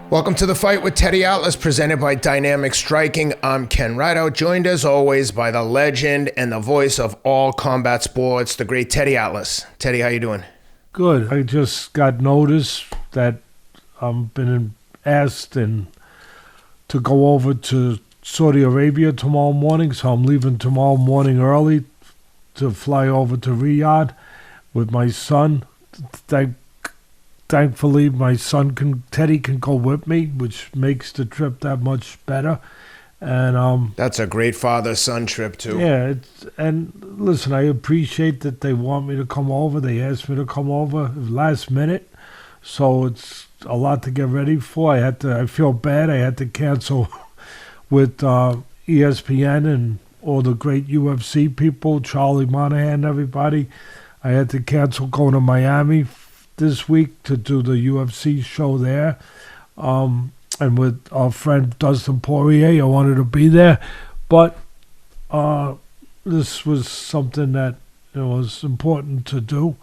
Welcome to The Fight with Teddy Atlas, presented by Dynamic Striking. I'm Ken Rideout, joined as always by the legend and the voice of all combat sports, the great Teddy Atlas. Teddy, how you doing? Good. I just got notice that I've been asked to go over to Saudi Arabia tomorrow morning, so I'm leaving tomorrow morning early to fly over to Riyadh with my son. Thankfully, my son Teddy can go with me, which makes the trip that much better. And that's a great father-son trip too. Yeah, and listen, I appreciate that they want me to come over. They asked me to come over last minute, so it's a lot to get ready for. I feel bad. I had to cancel with ESPN and all the great UFC people, Charlie Monahan, everybody. I had to cancel going to Miami this week to do the UFC show there. And with our friend Dustin Poirier, I wanted to be there. But this was something that was important to do.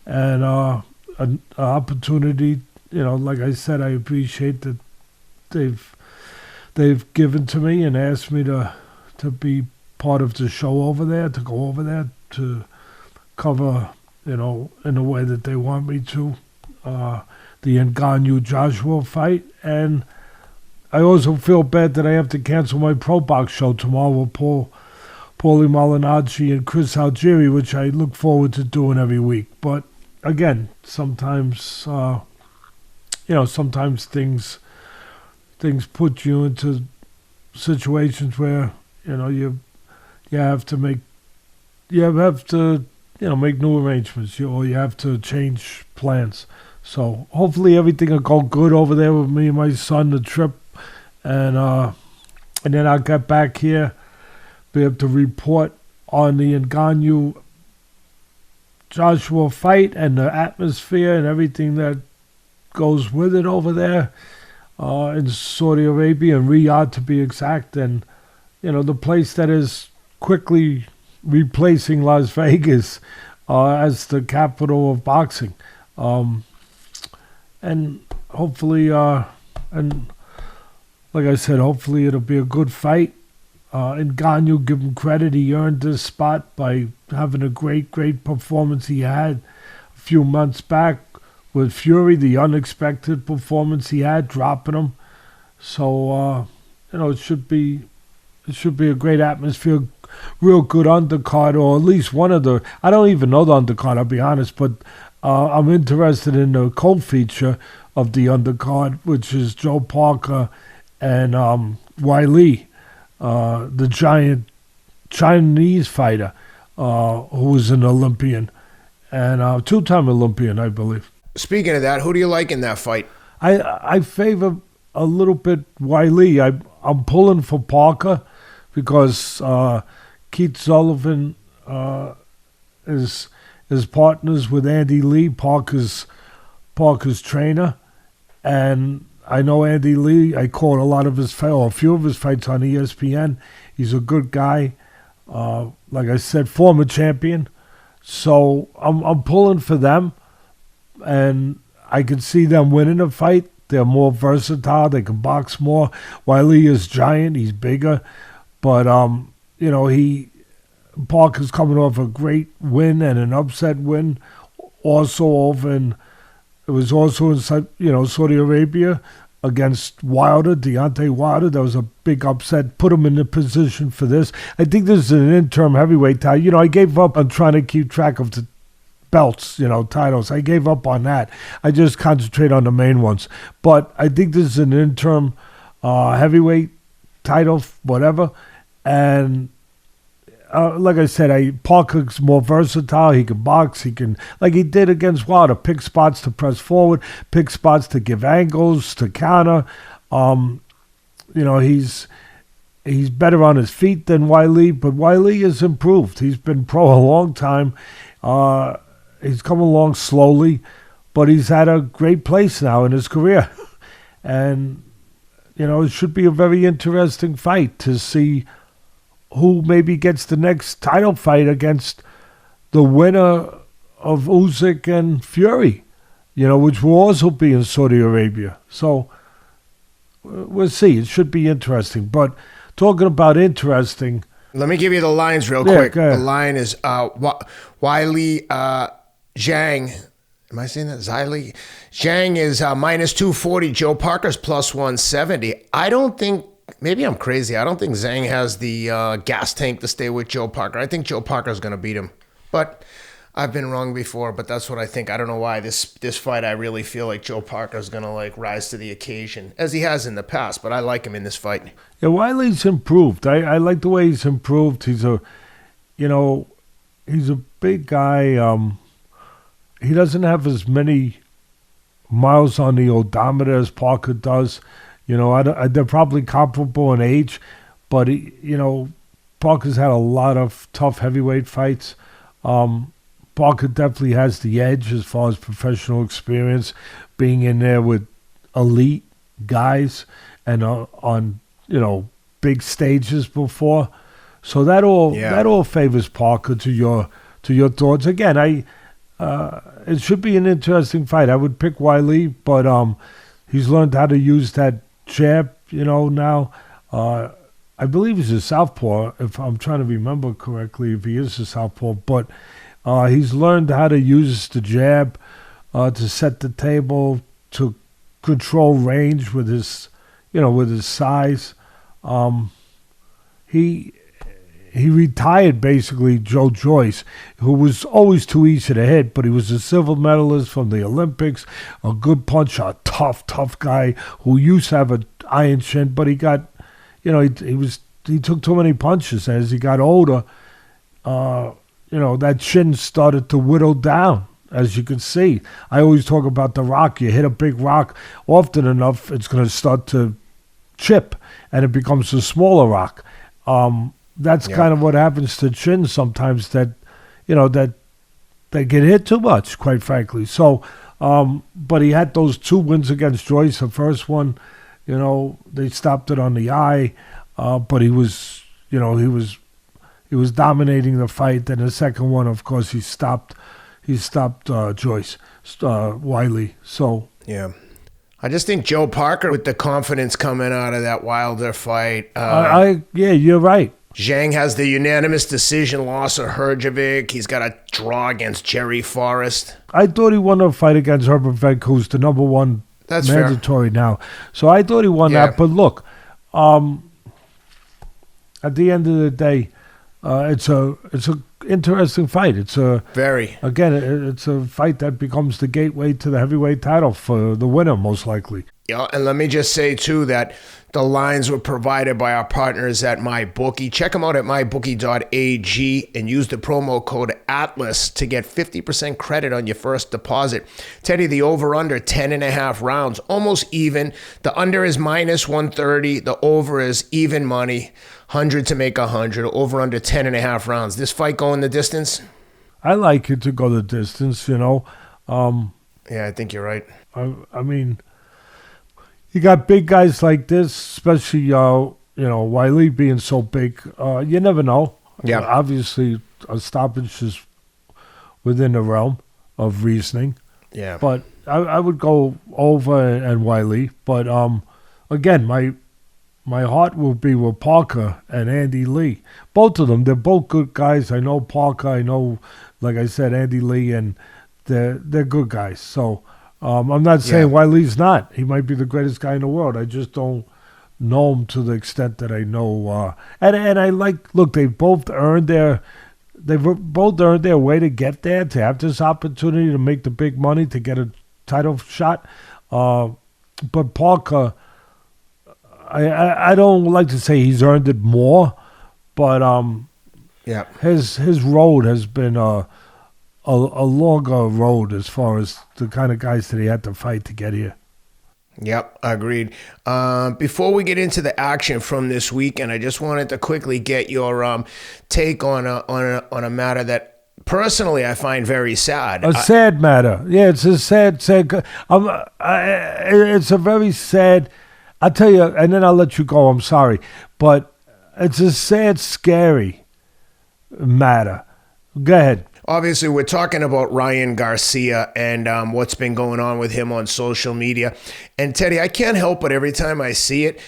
And an opportunity, like I said, I appreciate that they've given to me and asked me to be part of the show over there, to go over there to cover, in the way that they want me to, the Ngannou Joshua fight. And I also feel bad that I have to cancel my Pro Box show tomorrow with Paulie Malignaggi and Chris Algieri, which I look forward to doing every week. But again, sometimes, sometimes things put you into situations where, you have to make new arrangements, or you have to change plans. So hopefully everything will go good over there with me and my son, the trip. And then I'll get back here, be able to report on the Ngannou Joshua fight and the atmosphere and everything that goes with it over there in Saudi Arabia and Riyadh, to be exact. And, the place that is quickly replacing Las Vegas as the capital of boxing. And hopefully, and like I said, hopefully it'll be a good fight. Ngannou, give him credit, he earned this spot by having a great performance he had a few months back with Fury, the unexpected performance he had, dropping him. So, it should be a great atmosphere, real good undercard, or at least one of the, I don't even know the undercard, I'll be honest, but I'm interested in the co-feature of the undercard, which is Joe Parker and Weili, the giant Chinese fighter, who is an Olympian, and two-time Olympian, I believe. Speaking of that, who do you like in that fight? I favor a little bit Weili. I'm pulling for Parker because Keith Sullivan is partners with Andy Lee, Parker's trainer, and I know Andy Lee. I caught a few of his fights on ESPN. He's a good guy, like I said, former champion. So I'm pulling for them, and I can see them winning a fight. They're more versatile. They can box more. Weili is giant. He's bigger. But, Parker's coming off a great win and an upset win. It was also in Saudi Arabia against Deontay Wilder. That was a big upset. Put him in the position for this. I think this is an interim heavyweight title. I gave up on trying to keep track of the belts, titles. I gave up on that. I just concentrate on the main ones. But I think this is an interim heavyweight title, whatever. And like I said, Parker's more versatile. He can box. He can, like he did against Wilder, pick spots to press forward, pick spots to give angles, to counter. He's better on his feet than Weili, but Weili has improved. He's been pro a long time. He's come along slowly, but he's had a great place now in his career. And, it should be a very interesting fight to see who maybe gets the next title fight against the winner of Usyk and Fury, which will also be in Saudi Arabia. So, we'll see. It should be interesting. But talking about interesting, let me give you the lines real quick. The line is Wiley Zhang. Am I saying that? Zhilei? Zhang is minus 240. Joe Parker's plus 170. I don't think, maybe I'm crazy. I don't think Zhang has the gas tank to stay with Joe Parker. I think Joe Parker's going to beat him. But I've been wrong before, but that's what I think. I don't know why. This fight, I really feel like Joe Parker's going to like rise to the occasion, as he has in the past. But I like him in this fight. Yeah, Wiley's improved. I like the way he's improved. He's a big guy. He doesn't have as many miles on the odometer as Parker does. They're probably comparable in age, but Parker's had a lot of tough heavyweight fights. Parker definitely has the edge as far as professional experience, being in there with elite guys and on big stages before. So that all favors Parker. To your thoughts again, it should be an interesting fight. I would pick Wiley, but he's learned how to use that jab, now. I believe he's a southpaw, if I'm trying to remember correctly, if he is a southpaw. But he's learned how to use the jab to set the table, to control range with his size. He retired basically Joe Joyce, who was always too easy to hit, but he was a silver medalist from the Olympics, a good puncher, a tough guy who used to have an iron chin, but he got, he took too many punches. As he got older, that chin started to whittle down, as you can see. I always talk about the rock. You hit a big rock often enough, it's going to start to chip, and it becomes a smaller rock. That's kind of what happens to chins sometimes, that they get hit too much, quite frankly. So, but he had those 2 wins against Joyce. The first one, they stopped it on the eye, but he was dominating the fight. Then the second one, of course, he stopped Joyce, Wiley. So yeah. I just think Joe Parker, with the confidence coming out of that Wilder fight. You're right. Zhang has the unanimous decision loss of Herjavec. He's got a draw against Jerry Forrest. I thought he won a fight against Herbert Venk, who's the number one mandatory now. So I thought he won that. But look, at the end of the day, it's a interesting fight. It's a fight that becomes the gateway to the heavyweight title for the winner, most likely. Yeah, and let me just say, too, that the lines were provided by our partners at MyBookie. Check them out at mybookie.ag and use the promo code ATLAS to get 50% credit on your first deposit. Teddy, the over-under, 10.5 rounds, almost even. The under is minus 130. The over is even money, 100 to make 100. Over-under 10.5 rounds. This fight going the distance? I like it to go the distance, Yeah, I think you're right. I mean, you got big guys like this, especially, Wiley being so big. You never know. Yeah. Obviously, a stoppage is within the realm of reasoning. Yeah. But I would go over and Wiley. But, again, my heart will be with Parker and Andy Lee. Both of them, they're both good guys. I know Parker. I know, like I said, Andy Lee, and they're good guys. So I'm not saying Wiley's not. He might be the greatest guy in the world. I just don't know him to the extent that I know. And I like, look, they've both earned their way to get there, to have this opportunity to make the big money, to get a title shot. But Parker, I don't like to say he's earned it more, but his road has been a longer road as far as the kind of guys that he had to fight to get here. Yep, agreed. Before we get into the action from this weekend, I just wanted to quickly get your take on a matter that personally I find very sad. A sad matter. Yeah, it's a sad. It's a very sad. I'll tell you, and then I'll let you go. I'm sorry, but it's a sad, scary matter. Go ahead. obviously we're talking about Ryan Garcia and what's been going on with him on social media. And Teddy, I can't help but every time I see it,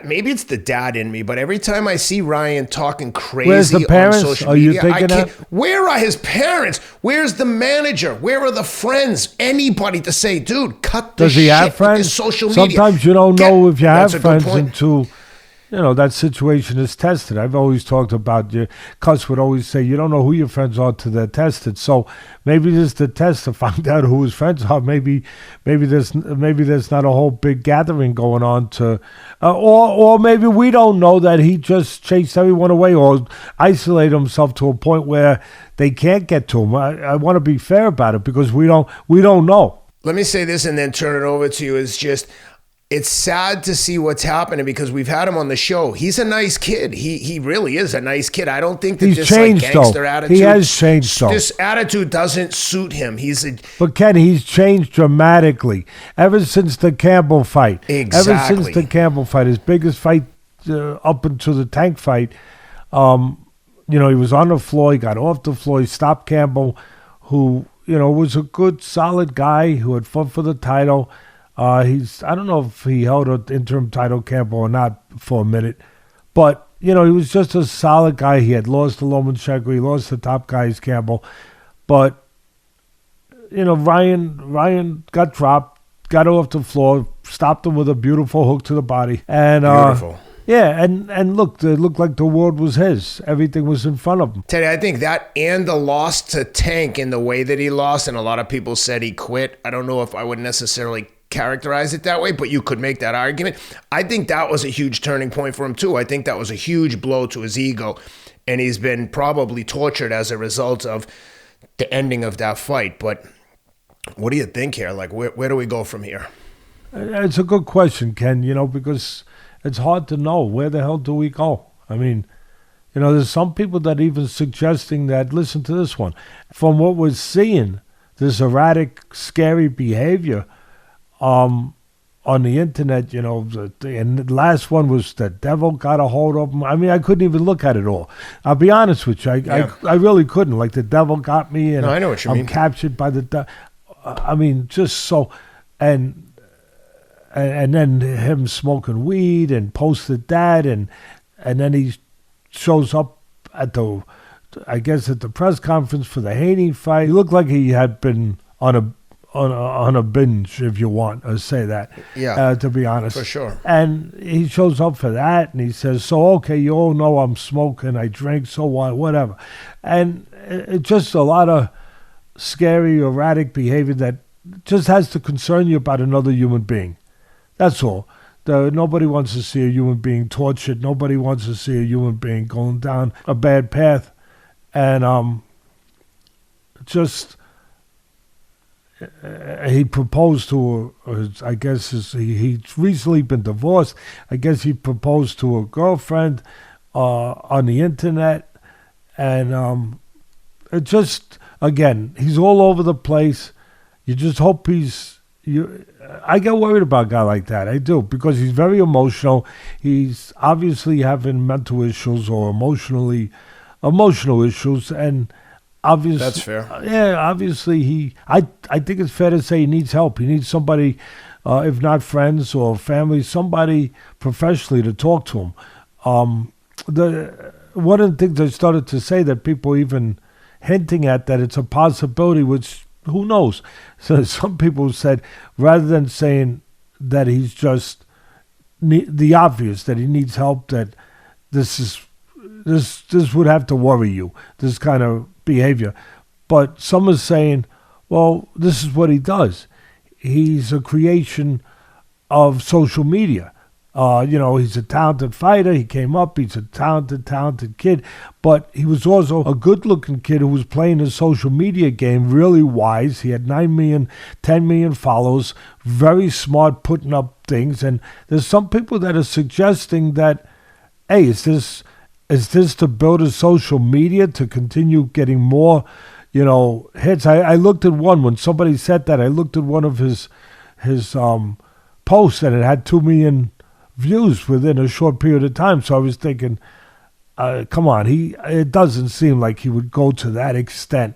maybe it's the dad in me, but every time I see Ryan talking crazy Where's the parents? on social Are you media, thinking that? where are his parents? Where's the manager? Where are the friends? Anybody to say, dude, cut this Does he shit have friends? with this social media. Sometimes you don't know if you have That's a good friends point. until, that situation is tested. I've always talked about, Cuss would always say, you don't know who your friends are till they're tested. So maybe this is the test to find out who his friends are. Maybe there's not a whole big gathering going on or maybe we don't know that he just chased everyone away or isolated himself to a point where they can't get to him. I want to be fair about it because we don't know. Let me say this and then turn it over to you. It's sad to see what's happening because we've had him on the show. He's a nice kid. He really is a nice kid. I don't think that he's this changed, gangster though. attitude. He has changed, though. This attitude doesn't suit him. But Ken, he's changed dramatically ever since the Campbell fight. Exactly. Ever since the Campbell fight, his biggest fight up until the Tank fight. He was on the floor. He got off the floor. He stopped Campbell, who was a good, solid guy who had fought for the title. I don't know if he held an interim title, Campbell, or not for a minute. But, he was just a solid guy. He had lost to Lomachenko. He lost to top guys, Campbell. But, Ryan got dropped, got off the floor, stopped him with a beautiful hook to the body. And, beautiful. Yeah, and look, it looked like the world was his. Everything was in front of him. Teddy, I think that and the loss to Tank in the way that he lost, and a lot of people said he quit. I don't know if I would necessarily characterize it that way, but you could make that argument. I think that was a huge turning point for him too. I think that was a huge blow to his ego, and he's been probably tortured as a result of the ending of that fight. But what do you think here? Like, where do we go from here? It's a good question, Ken, because it's hard to know. Where the hell do we go? I mean, there's some people that even suggesting that, listen to this one, from what we're seeing, this erratic, scary behavior on the internet, and the last one was the devil got a hold of him. I mean, I couldn't even look at it all. I'll be honest with you. I really couldn't. Like, the devil got me, and no, I know what you mean. I'm captured by the devil. I mean, just so, and then him smoking weed and posted that, and then he shows up at the press conference for the Haney fight. He looked like he had been on a binge, if you want to say that. Yeah, to be honest, for sure. And he shows up for that, and he says, "So okay, you all know I'm smoking, I drink, so what, whatever," and it's just a lot of scary, erratic behavior that just has to concern you about another human being. That's all. Nobody wants to see a human being tortured. Nobody wants to see a human being going down a bad path. And he proposed to he's recently been divorced. I guess he proposed to a girlfriend on the internet. And it just, again, he's all over the place. You just hope I get worried about a guy like that. I do, because he's very emotional. He's obviously having mental issues or emotional issues, and obviously that's fair. Yeah, obviously I think it's fair to say he needs help. He needs somebody, if not friends or family, somebody professionally to talk to him. One of the things I started to say that people even hinting at that it's a possibility, which who knows? So some people said, rather than saying that he's just the obvious, that he needs help, that this would have to worry you, this kind of behavior. But some are saying, well, this is what he does. He's a creation of social media. He's a talented fighter. He came up. He's a talented kid. But he was also a good-looking kid who was playing his social media game really wise. He had 9 million, 10 million followers, very smart, putting up things. And there's some people that are suggesting that, hey, is this to build his social media to continue getting more, hits? I looked at one when somebody said that. I looked at one of his posts, and it had 2 million views within a short period of time. So I was thinking, come on, it doesn't seem like he would go to that extent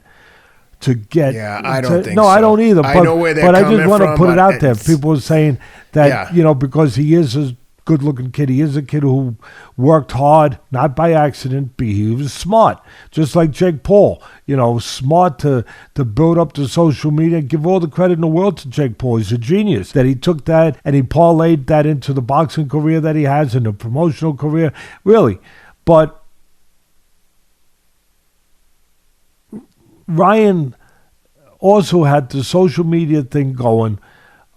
to get. Yeah, I don't think so. No, I don't either. I know where they're but I coming just want to from, put it but out there. People are saying that, Yeah. you know, because he is a good-looking kid, he is a kid who worked hard, not by accident, but he was smart, just like Jake Paul. You know, smart to build up the social media. Give all the credit in the world to Jake Paul. He's a genius that he took that and he parlayed that into the boxing career that he has and the promotional career. Really. But Ryan also had the social media thing going.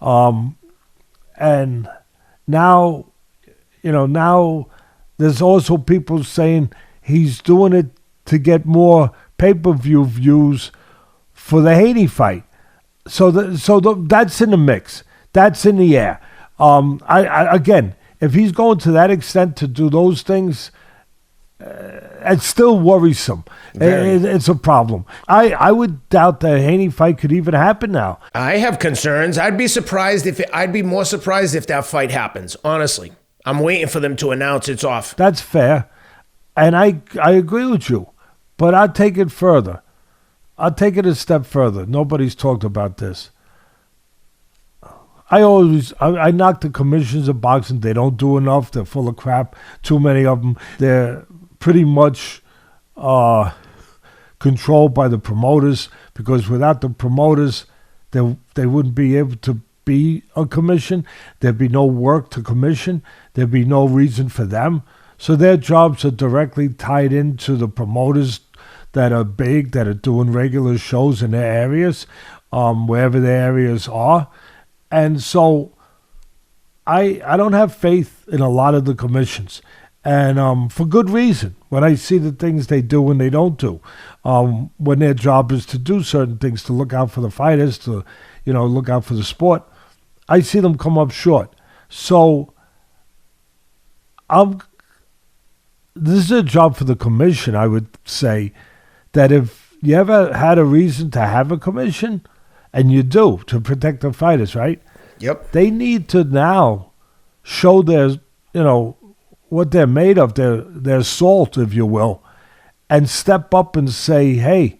And now, you know, now there's also people saying he's doing it to get more pay-per-view views for the Haney fight. So that's in the mix. That's in the air. Again, if he's going to that extent to do those things, it's still worrisome. It's a problem. I would doubt the Haney fight could even happen now. I have concerns. I'd be more surprised if that fight happens, honestly. I'm waiting for them to announce it's off. That's fair. And I agree with you. But I'll take it further. I'll take it a step further. Nobody's talked about this. I knock the commissions of boxing. They don't do enough. They're full of crap. Too many of them. They're pretty much controlled by the promoters, because without the promoters, they wouldn't be able to be a commission. There'd be no work to commission. There'd be no reason for them. So their jobs are directly tied into the promoters that are big, that are doing regular shows in their areas, wherever their areas are. And so I don't have faith in a lot of the commissions. And for good reason. When I see the things they do and they don't do, when their job is to do certain things, to look out for the fighters, to, you know, look out for the sport, I see them come up short. So this is a job for the commission, I would say, that if you ever had a reason to have a commission, and you do, to protect the fighters, right? Yep. They need to now show their, you know, what they're made of, their salt, if you will, and step up and say, hey,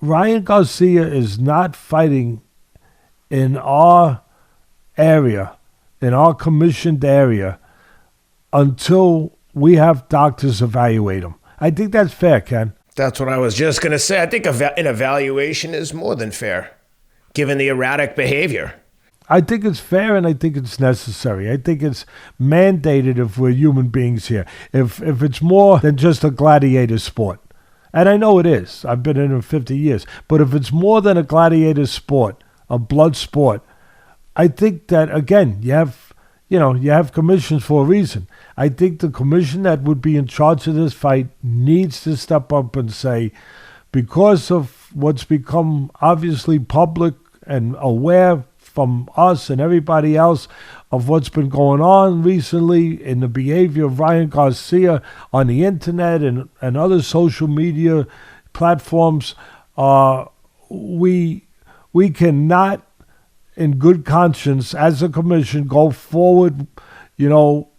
Ryan Garcia is not fighting in our area, in our commissioned area, until we have doctors evaluate him. I think that's fair, Ken. That's what I was just going to say. I think an evaluation is more than fair, given the erratic behavior. I think it's fair, and I think it's necessary. I think it's mandated if we're human beings here. If it's more than just a gladiator sport, and I know it is. I've been in it 50 years. But if it's more than a gladiator sport, a blood sport, I think that, again, you have commissions for a reason. I think the commission that would be in charge of this fight needs to step up and say, because of what's become obviously public and aware from us and everybody else of what's been going on recently in the behavior of Ryan Garcia on the internet and other social media platforms, we cannot, in good conscience, as a commission, go forward, you know,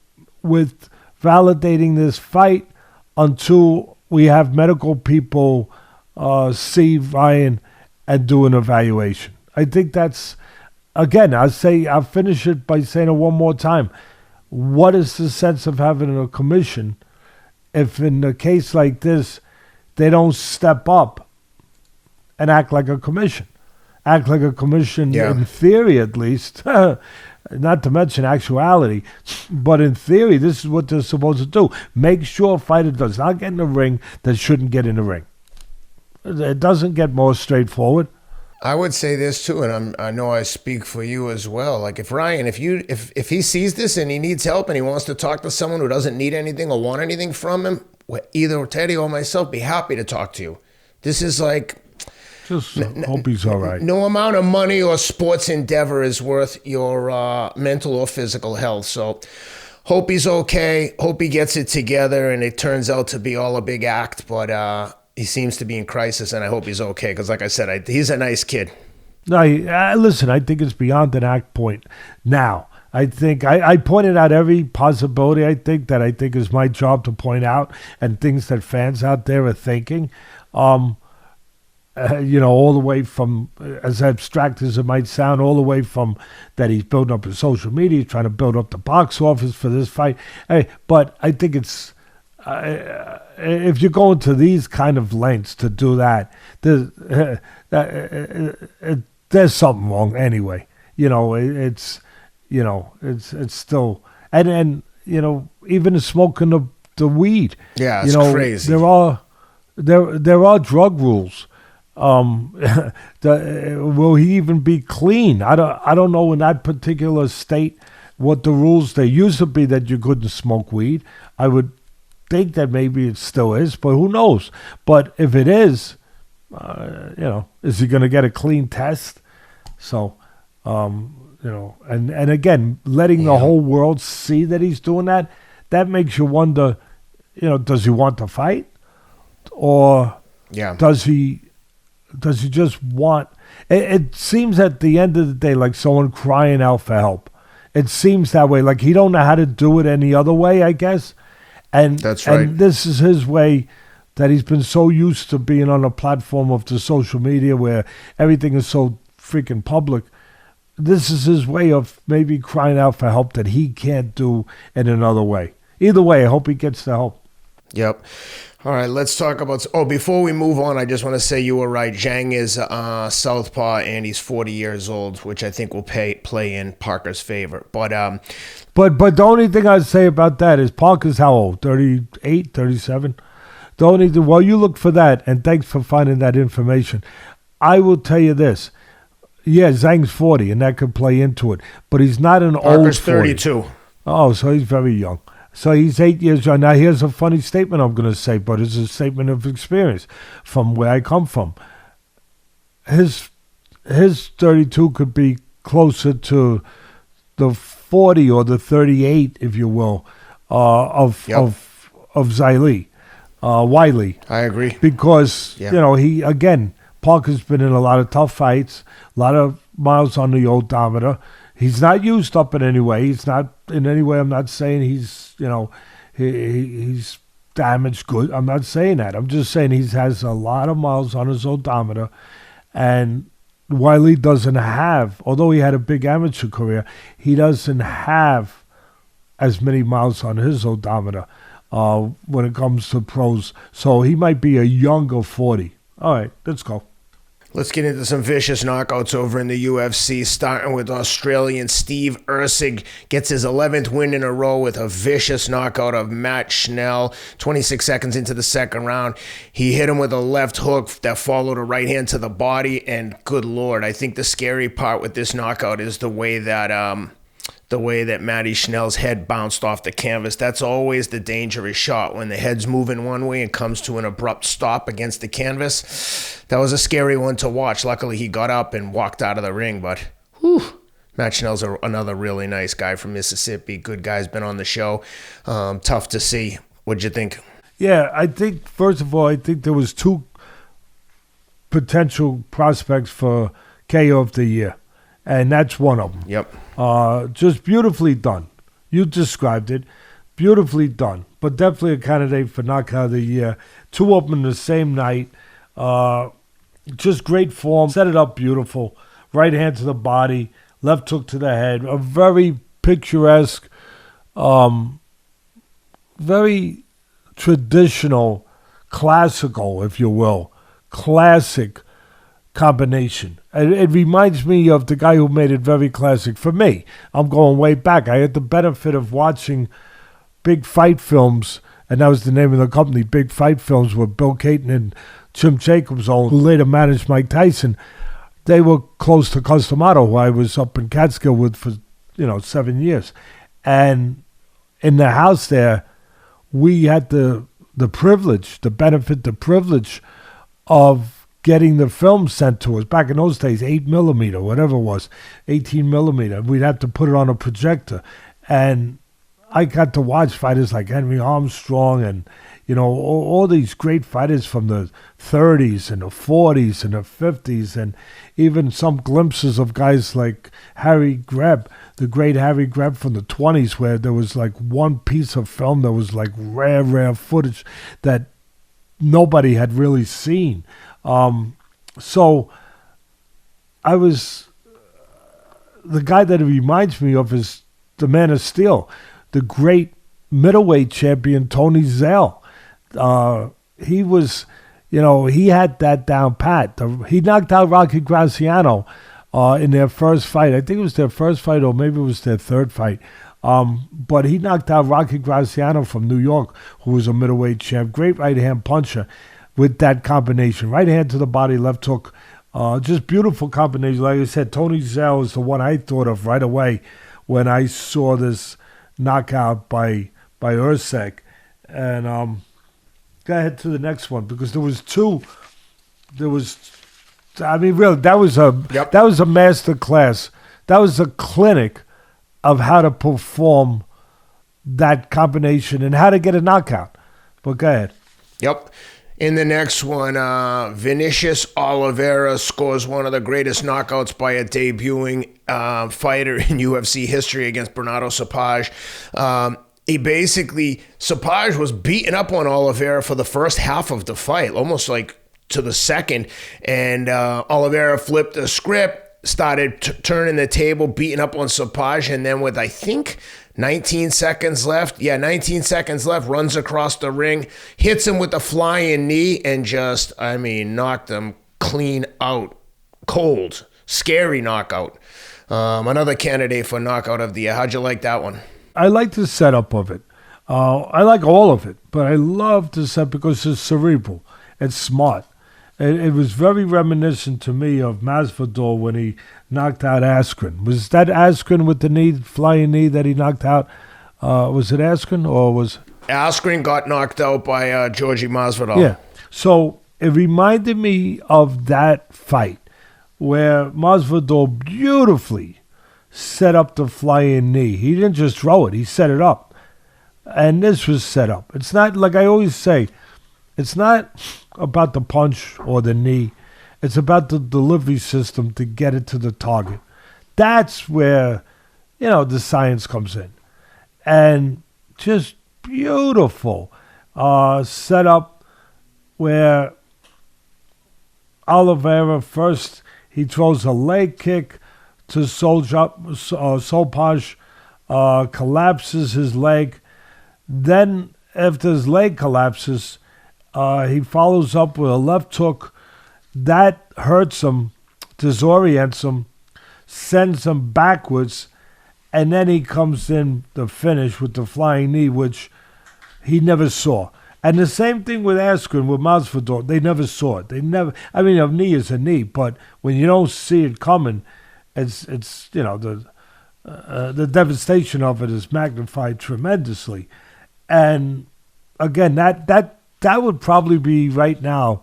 with validating this fight until we have medical people see Ryan and do an evaluation. I think that's, again, I'll finish it by saying it one more time. What is the sense of having a commission if in a case like this, they don't step up and act like a commission? Act like a commission, in theory at least, not to mention actuality, but in theory, this is what they're supposed to do. Make sure a fighter does not get in the ring that shouldn't get in the ring. It doesn't get more straightforward. I would say this too, and I know I speak for you as well. Like if Ryan, if he sees this and he needs help and he wants to talk to someone who doesn't need anything or want anything from him, either Teddy or myself, be happy to talk to you. This is like, just hope he's all right. No amount of money or sports endeavor is worth your mental or physical health. So hope he's okay. Hope he gets it together and it turns out to be all a big act. But he seems to be in crisis, and I hope he's okay because, like I said, he's a nice kid. No, listen, I think it's beyond an act point now. I think I pointed out every possibility I think is my job to point out, and things that fans out there are thinking. All the way from, as abstract as it might sound, all the way from that he's building up his social media, he's trying to build up the box office for this fight. But I think it's, if you're going to these kind of lengths to do that, there's something wrong anyway. It's still, and even smoking the weed. Yeah, it's crazy. There are drug rules. Will he even be clean? I don't know in that particular state what the rules. They used to be that you couldn't smoke weed. I would think that maybe it still is, but who knows? But if it is, is he going to get a clean test? So, and again, letting the whole world see that he's doing that makes you wonder, does he want to fight? Or does he just want... It seems at the end of the day like someone crying out for help. It seems that way, like he don't know how to do it any other way, I guess. And that's right. And this is his way, that he's been so used to being on a platform of the social media where everything is so freaking public. This is his way of maybe crying out for help that he can't do in another way. Either way, I hope he gets the help. Yep. All right, let's talk about... before we move on, I just want to say you were right. Zhang is southpaw, and he's 40 years old, which I think will play in Parker's favor. But the only thing I'd say about that is Parker's how old? 38, 37? Well, you look for that, and thanks for finding that information. I will tell you this. Yeah, Zhang's 40, and that could play into it. But he's not an Parker's old 40. 32. Oh, so he's very young. So he's 8 years young. Now, here's a funny statement I'm going to say, but it's a statement of experience from where I come from. His 32 could be closer to the 40 or the 38, if you will, of Zhilei, Wiley. I agree. Because, Parker's been in a lot of tough fights, a lot of miles on the odometer. He's not used up in any way. He's not in any way. I'm not saying he's damaged good. I'm not saying that. I'm just saying he has a lot of miles on his odometer, and Wiley doesn't have. Although he had a big amateur career, he doesn't have as many miles on his odometer when it comes to pros. So he might be a younger 40. All right, let's go. Let's get into some vicious knockouts over in the UFC, starting with Australian Steve Erceg. Gets his 11th win in a row with a vicious knockout of Matt Schnell. 26 seconds into the second round, he hit him with a left hook that followed a right hand to the body, and good Lord, I think the scary part with this knockout is the way that Matty Schnell's head bounced off the canvas. That's always the dangerous shot, when the head's moving one way and comes to an abrupt stop against the canvas. That was a scary one to watch. Luckily, he got up and walked out of the ring, but Matt Schnell's another really nice guy from Mississippi. Good guy's been on the show. Tough to see. What'd you think? Yeah, I think, first of all, there was two potential prospects for KO of the year, and that's one of them. Yep. Just beautifully done. You described it. Beautifully done. But definitely a candidate for knockout of the year. Two of them the same night. Just great form. Set it up beautiful. Right hand to the body. Left hook to the head. A very picturesque, very traditional, classical, if you will, classic combination. It reminds me of the guy who made it very classic for me. I'm going way back. I had the benefit of watching Big Fight Films, and that was the name of the company, Big Fight Films, with Bill Caton and Jim Jacobs, who later managed Mike Tyson. They were close to Kholmatov, who I was up in Catskill with for 7 years. And in the house there, we had the privilege of getting the film sent to us. Back in those days, 8mm, whatever it was, 18mm. We'd have to put it on a projector. And I got to watch fighters like Henry Armstrong and, all these great fighters from the 30s and the 40s and the 50s, and even some glimpses of guys like Harry Greb, the great Harry Greb from the 20s, where there was like one piece of film that was like rare footage that nobody had really seen. So the guy that it reminds me of is the Man of Steel, the great middleweight champion Tony Zhale. He was, he had that down pat. He knocked out Rocky Graziano in their first fight. I think it was their first fight, or maybe it was their third fight. But he knocked out Rocky Graziano from New York, who was a middleweight champ. Great right-hand puncher with that combination. Right hand to the body, left hook. Just beautiful combination. Like I said, Tony Zhale is the one I thought of right away when I saw this knockout by Erceg. And go ahead to the next one, because there was two. Really, that was a master class. That was a clinic of how to perform that combination and how to get a knockout. But go ahead. Yep. In the next one, Vinicius Oliveira scores one of the greatest knockouts by a debuting fighter in UFC history against Bernardo Sopaj. Sopaj was beating up on Oliveira for the first half of the fight, almost like to the second, and Oliveira flipped the script, started turning the table, beating up on Sopaj, and then with, I think, 19 seconds left, runs across the ring, hits him with a flying knee, and just, knocked him clean out. Cold. Scary knockout. Another candidate for knockout of the year. How'd you like that one? I like the setup of it. I like all of it, but I love the setup because it's cerebral. It's smart. It was very reminiscent to me of Masvidal when he knocked out Askren. Was that Askren with the flying knee that he knocked out? Was it Askren or was... Askren got knocked out by Georgie Masvidal. Yeah. So it reminded me of that fight where Masvidal beautifully set up the flying knee. He didn't just throw it. He set it up. And this was set up. It's not, like I always say, it's not about the punch or the knee. It's about the delivery system to get it to the target. That's where, the science comes in. And just beautiful setup where Oliveira first, he throws a leg kick to Sopaj, collapses his leg. Then after his leg collapses, he follows up with a left hook. That hurts him, disorients him, sends him backwards, and then he comes in the finish with the flying knee, which he never saw. And the same thing with Askren, with Masvidal. They never saw it. A knee is a knee, but when you don't see it coming, it's the devastation of it is magnified tremendously. And again, that would probably be right now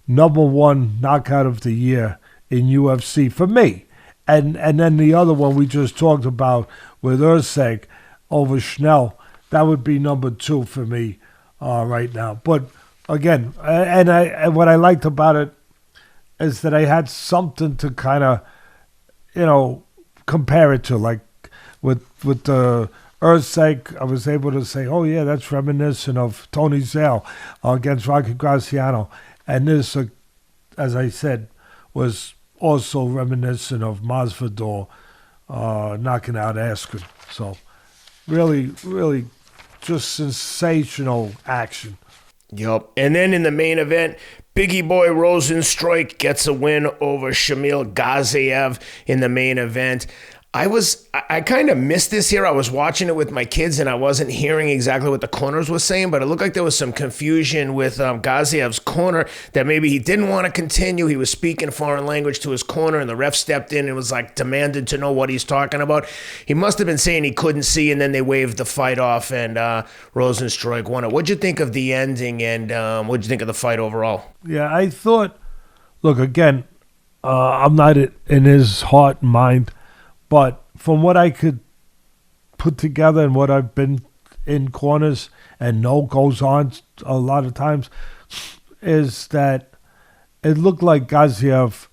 number one knockout of the year in UFC for me. And then the other one we just talked about with Erceg over Schnell, that would be number two for me right now. But again, and what I liked about it is that I had something to kind of, compare it to. Like with the Erceg, I was able to say, oh yeah, that's reminiscent of Tony Zhale against Rocky Graziano. And this, as I said, was also reminiscent of Masvidal knocking out Askren. So really, really just sensational action. Yep. And then in the main event, Biggie Boy Rozenstruik gets a win over Shamil Gaziev in the main event. I kind of missed this here. I was watching it with my kids and I wasn't hearing exactly what the corners were saying, but it looked like there was some confusion with Gaziev's corner that maybe he didn't want to continue. He was speaking foreign language to his corner and the ref stepped in and was like demanded to know what he's talking about. He must have been saying he couldn't see, and then they waved the fight off and Rozenstruik won it. What'd you think of the ending and what'd you think of the fight overall? Yeah, I thought, look, again, I'm not in his heart and mind, but from what I could put together and what I've been in corners and no goes on a lot of times, is that it looked like Gaziev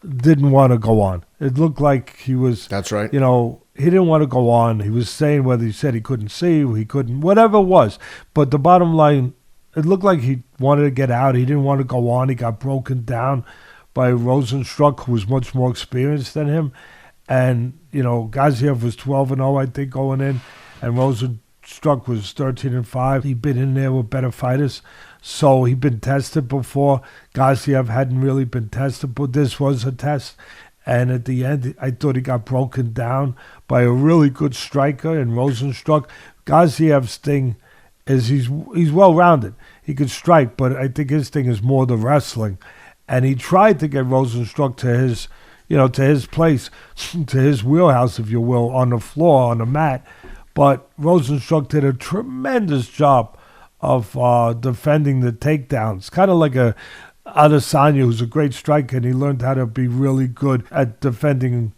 didn't want to go on. It looked like he was... That's right. You know, he didn't want to go on. He was saying whether he said he couldn't see, he couldn't, whatever it was. But the bottom line, it looked like he wanted to get out. He didn't want to go on. He got broken down by Rozenstruik, who was much more experienced than him. And, you know, Gaziev was 12-0, I think, going in. And Rozenstruik was 13-5. He'd been in there with better fighters. So he'd been tested before. Gaziev hadn't really been tested, but this was a test. And at the end, I thought he got broken down by a really good striker in Rozenstruik. Gaziev's thing is he's well-rounded. He could strike, but I think his thing is more the wrestling. And he tried to get Rozenstruik to his, you know, to his place, to his wheelhouse, if you will, on the floor, on the mat. But Rozenstruik did a tremendous job of defending the takedowns. Kind of like a Adesanya, who's a great striker, and he learned how to be really good at defending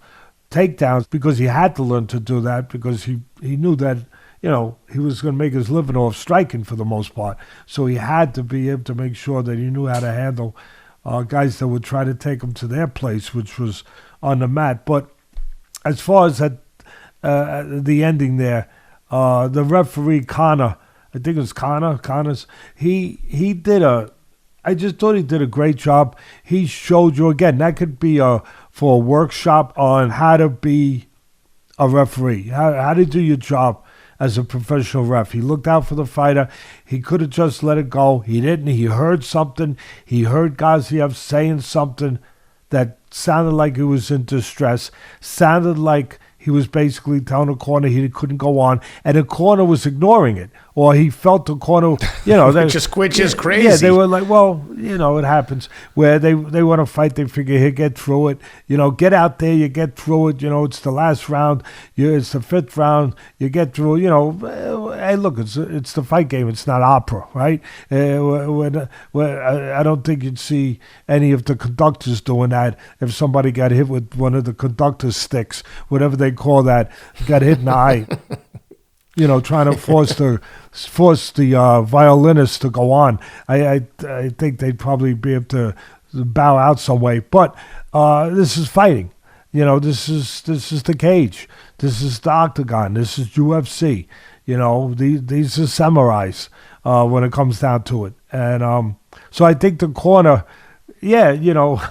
takedowns because he had to learn to do that because he knew that, you know, he was going to make his living off striking for the most part. So he had to be able to make sure that he knew how to handle guys that would try to take him to their place, which was on the mat. But as far as the ending there, the referee, Connor, I think it was Connors, he did I just thought he did a great job. He showed you, again, that could be for a workshop on how to be a referee, how to do your job as a professional ref. He looked out for the fighter. He could have just let it go. He didn't. He heard something. He heard Gaziev saying something that sounded like he was in distress, sounded like he was basically telling the corner he couldn't go on, and the corner was ignoring it. Or he felt the corner, you know. Which is crazy. Yeah, they were like, well, you know, it happens. Where they want to fight, they figure, he'll get through it. You know, get out there, you get through it. You know, it's the last round. It's the fifth round. You get through, you know. Hey, look, it's the fight game. It's not opera, right? I don't think you'd see any of the conductors doing that if somebody got hit with one of the conductor's sticks, whatever they call that, got hit in the eye. You know, trying to force the violinist to go on. I think they'd probably be able to bow out some way. But this is fighting. You know, this is the cage. This is the octagon. This is UFC. You know, these are samurais when it comes down to it. And so I think the corner, yeah, you know,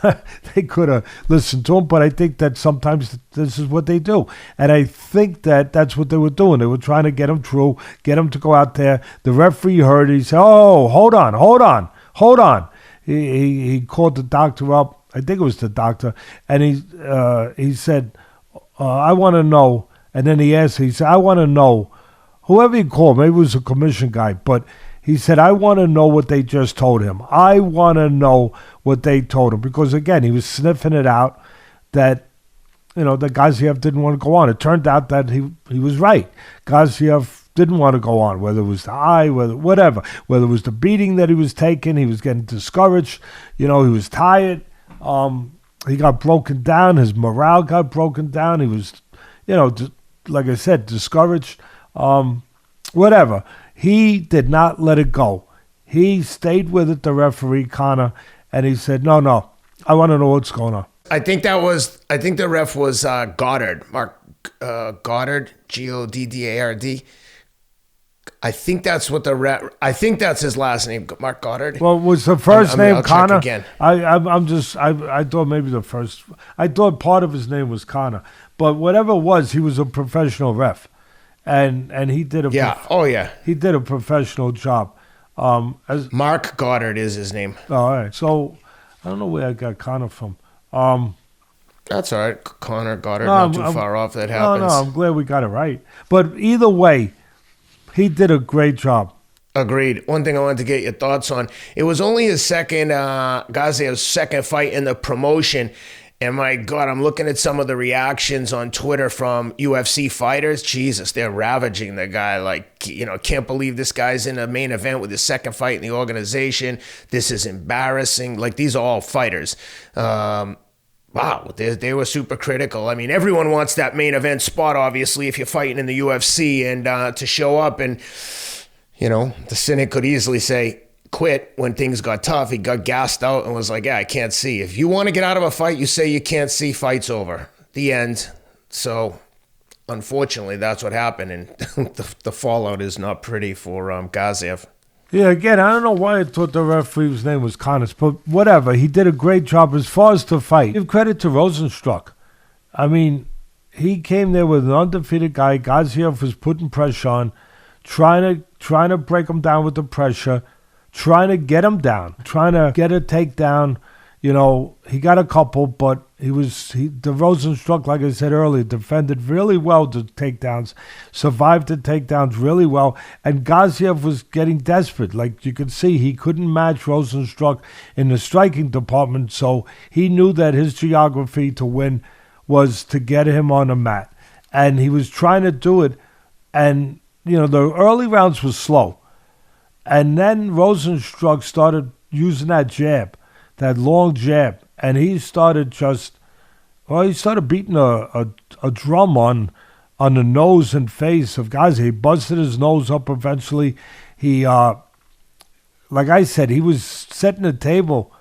they could have listened to him, but I think that sometimes this is what they do. And I think that that's what they were doing. They were trying to get him through, get him to go out there. The referee heard it. He said, oh, hold on. He called the doctor up. I think it was the doctor. And he said, I want to know. And then he said, I want to know, whoever he called, maybe it was a commission guy, but he said, I want to know what they just told him. I want to know what they told him. Because, again, he was sniffing it out that, you know, that Gaziev didn't want to go on. It turned out that he was right. Gaziev didn't want to go on, whether it was the eye, whatever. Whether it was the beating that he was taking, he was getting discouraged. You know, he was tired. He got broken down. His morale got broken down. He was, you know, like I said, discouraged. Whatever. He did not let it go. He stayed with it, the referee, Connor, and he said, no, I want to know what's going on. I think the ref was Goddard, Mark Goddard, Goddard. I think that's what I think that's his last name, Mark Goddard. Well, was the first name I'll Connor? check again. I thought maybe the first. I thought part of his name was Connor, but whatever it was, he was a professional ref. And he did he did a professional job. Mark Goddard is his name. All right, so I don't know where I got Connor from. That's all right, Connor Goddard, not too far off. That happens. No, I'm glad we got it right. But either way, he did a great job. Agreed. One thing I wanted to get your thoughts on: it was only his Gaziev's second fight in the promotion. And my God, I'm looking at some of the reactions on Twitter from UFC fighters. Jesus, they're ravaging the guy. Like, you know, can't believe this guy's in a main event with his second fight in the organization. This is embarrassing. Like, these are all fighters. wow, they were super critical. I mean, everyone wants that main event spot, obviously, if you're fighting in the UFC, and to show up. And, the cynic could easily say, quit when things got tough. He got gassed out and was like, yeah, I can't see. If you want to get out of a fight, you say you can't see, fight's over. The end. So, unfortunately, that's what happened. And the fallout is not pretty for Gaziev. Yeah, again, I don't know why I thought the referee's name was Connors, but whatever. He did a great job as far as the fight. Give credit to Rozenstruik. I mean, he came there with an undefeated guy. Gaziev was putting pressure on, trying to break him down with the pressure, trying to get him down, trying to get a takedown. He got a couple, but the Rozenstruik, like I said earlier, defended really well the takedowns, survived the takedowns really well, and Gaziev was getting desperate. Like you could see, he couldn't match Rozenstruik in the striking department, so he knew that his geography to win was to get him on a mat, and he was trying to do it, and the early rounds was slow, and then Rozenstruik started using that jab, that long jab, and he started beating a drum on the nose and face of Gaziev. He busted his nose up eventually. He, like I said, he was setting the table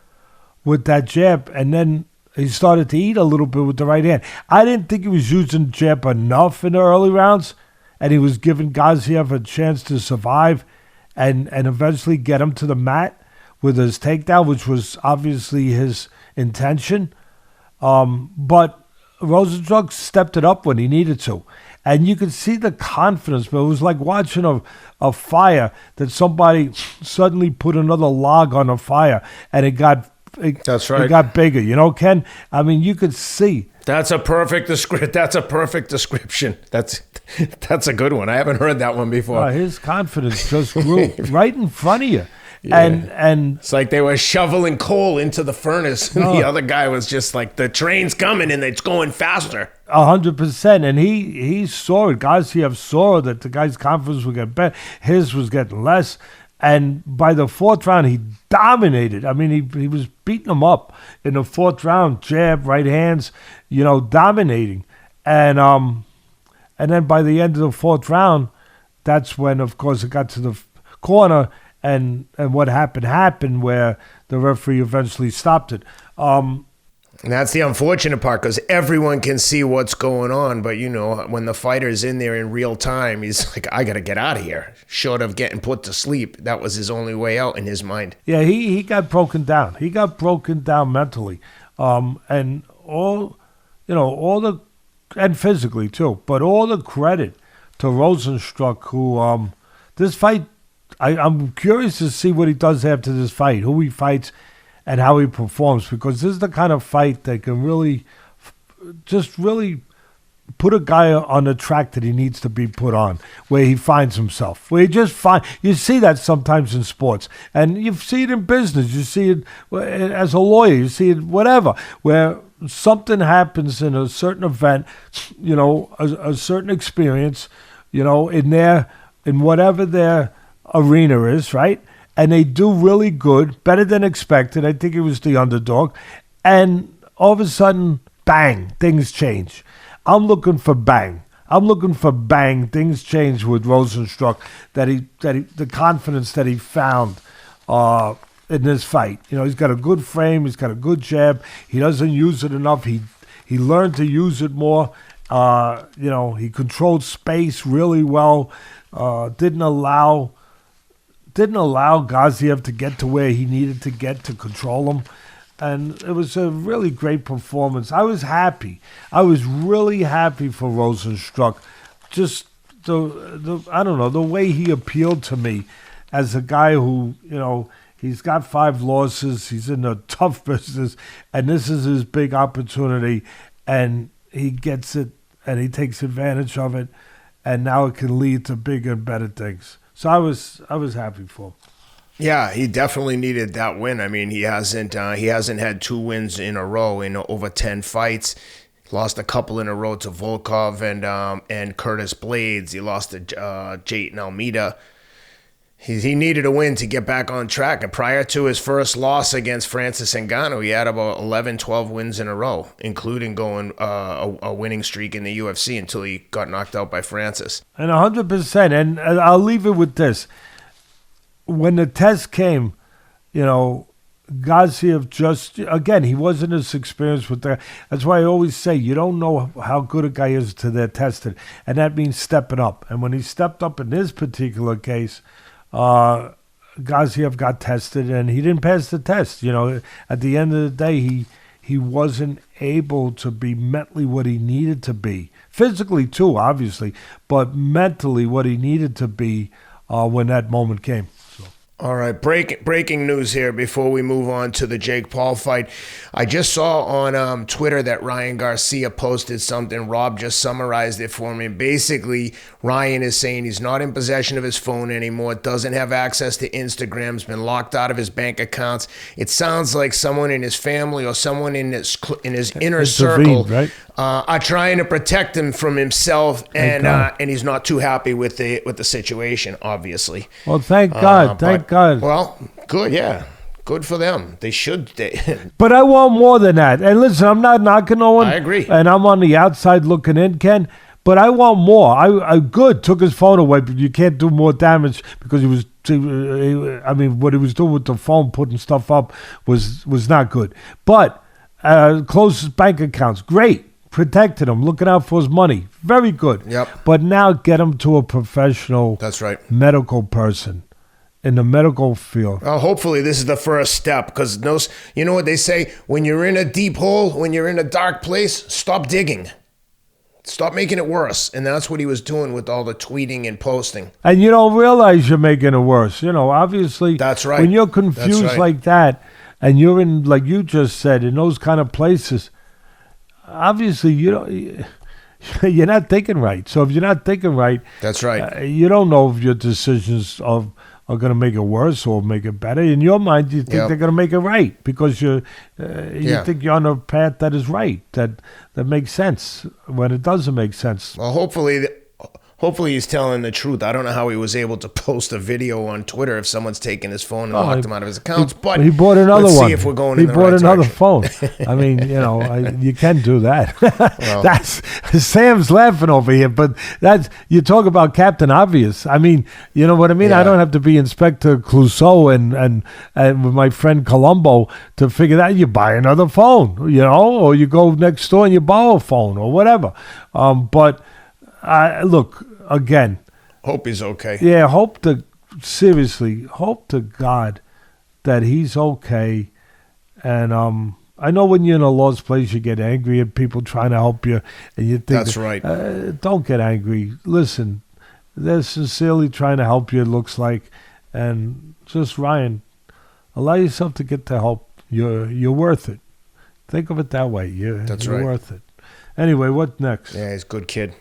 with that jab, and then he started to eat a little bit with the right hand. I didn't think he was using jab enough in the early rounds, and he was giving Gaziev a chance to survive and eventually get him to the mat with his takedown, which was obviously his intention. But Rozenstruik stepped it up when he needed to. And you could see the confidence, but it was like watching a fire that somebody suddenly put another log on a fire, and it got That's right. It got bigger, Ken. I mean, you could see. That's a perfect description. That's a good one. I haven't heard that one before. His confidence just grew right in front of you. Yeah. And it's like they were shoveling coal into the furnace. And the other guy was just like, the train's coming and it's going faster. 100%. And he saw it. Gaziev saw that the guy's confidence would get better. His was getting less. And by the fourth round, he dominated. I mean, he was beating him up in the fourth round. Jab, right hands, dominating. And then by the end of the fourth round, that's when, of course, it got to the corner. And what happened where the referee eventually stopped it. And that's the unfortunate part, because everyone can see what's going on. But, when the fighter's in there in real time, he's like, I got to get out of here. Short of getting put to sleep, that was his only way out in his mind. Yeah, he got broken down. He got broken down mentally. And and physically too. But all the credit to Rozenstruik, who this fight, I'm curious to see what he does after this fight, who he fights and how he performs, because this is the kind of fight that can really put a guy on the track that he needs to be put on, where he finds himself, where you see that sometimes in sports, and you see it in business, you see it as a lawyer, you see it whatever, where something happens in a certain event, a certain experience, in whatever their arena is, right? And they do really good, better than expected. I think it was the underdog. And all of a sudden, bang, things change. I'm looking for bang. Things change with Rozenstruik. The confidence that he found in this fight. He's got a good frame. He's got a good jab. He doesn't use it enough. He learned to use it more. He controlled space really well. Didn't allow Gaziev to get to where he needed to get to control him. And it was a really great performance. I was happy. I was really happy for Rozenstruik. Just the way he appealed to me as a guy who, he's got 5 losses. He's in a tough business. And this is his big opportunity. And he gets it and he takes advantage of it. And now it can lead to bigger and better things. So I was happy for him. Yeah, he definitely needed that win. I mean, he hasn't had 2 wins in a row in over 10 fights. Lost a couple in a row to Volkov and Curtis Blades. He lost to Jayton Almeida. He needed a win to get back on track. And prior to his first loss against Francis Ngannou, he had about 11, 12 wins in a row, including going a winning streak in the UFC until he got knocked out by Francis. And 100%. And I'll leave it with this. When the test came, Gaziev just, again, he wasn't as experienced with that. That's why I always say you don't know how good a guy is till they're tested. And that means stepping up. And when he stepped up in this particular case, Gaziev got tested and he didn't pass the test. At the end of the day, he wasn't able to be mentally what he needed to be. Physically too, obviously, but mentally what he needed to be when that moment came. All right, breaking news here before we move on to the Jake Paul fight. I just saw on Twitter that Ryan Garcia posted something. Rob just summarized it for me. Basically, Ryan is saying he's not in possession of his phone anymore, doesn't have access to Instagram, has been locked out of his bank accounts. It sounds like someone in his family or someone in his inner circle right? Are trying to protect him from himself, and he's not too happy with the situation, obviously. Well, thank God, thank God. Well, good, yeah. Good for them. They should. But I want more than that. And listen, I'm not knocking no one. I agree. And I'm on the outside looking in, Ken. But I want more. I good took his phone away, but you can't do more damage because he was. What he was doing with the phone, putting stuff up, was not good. But closed his bank accounts, great. Protected him, looking out for his money, very good. Yep. But now get him to a professional. That's right. Medical person. In the medical field. Well, hopefully this is the first step, because you know what they say, when you're in a deep hole, when you're in a dark place, stop digging. Stop making it worse. And that's what he was doing with all the tweeting and posting. And you don't realize you're making it worse. Obviously. That's right. When you're confused like that, and you're in, like you just said, in those kind of places, obviously you're not thinking right. So if you're not thinking right. That's right. You don't know if your decisions are going to make it worse or make it better. In your mind, you think they're going to make it right because you think you're on a path that is right, that makes sense when it doesn't make sense. Well, hopefully he's telling the truth. I don't know how he was able to post a video on Twitter if someone's taken his phone and locked him out of his accounts. But he bought another let's one. See if we're going he in the bought right another direction. phone. I mean, you can do that. Well, that's Sam's laughing over here, but you talk about Captain Obvious. I mean, you know what I mean? Yeah. I don't have to be Inspector Clouseau and with my friend Columbo to figure that. You buy another phone, or you go next door and you borrow a phone or whatever. But look. Again, hope he's okay. Yeah, seriously, hope to God that he's okay. And I know when you're in a lost place, you get angry at people trying to help you, and you think that's right. Don't get angry. Listen, they're sincerely trying to help you. It looks like, and just Ryan, allow yourself to get the help. You're worth it. Think of it that way. You're worth it. Anyway, what next? Yeah, he's a good kid.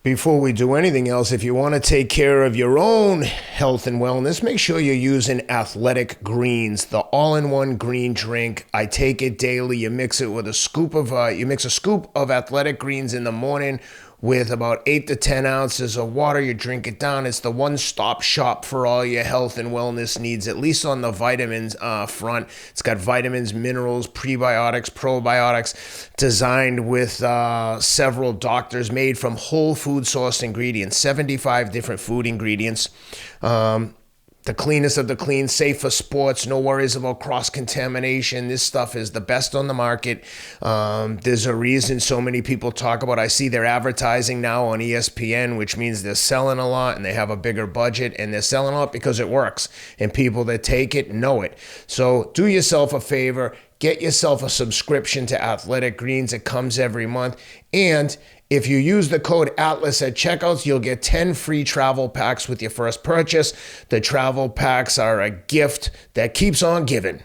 Before we do anything else, if you want to take care of your own health and wellness, make sure you're using Athletic Greens, the all-in-one green drink. I take it daily. You mix it with a scoop of Athletic Greens in the morning with about 8 to 10 ounces of water. You drink it down. It's the one-stop shop for all your health and wellness needs, at least on the vitamins front. It's got vitamins, minerals, prebiotics, probiotics, designed with several doctors, made from whole food sourced ingredients, 75 different food ingredients. The cleanest of the clean, safe for sports, no worries about cross-contamination. This stuff is the best on the market. There's a reason so many people talk about it. I see they're advertising now on ESPN, which means they're selling a lot and they have a bigger budget, and they're selling a lot because it works, and people that take it know it. So do yourself a favor. Get yourself a subscription to Athletic Greens. It comes every month. And if you use the code ATLAS at checkouts, you'll get 10 free travel packs with your first purchase. The travel packs are a gift that keeps on giving.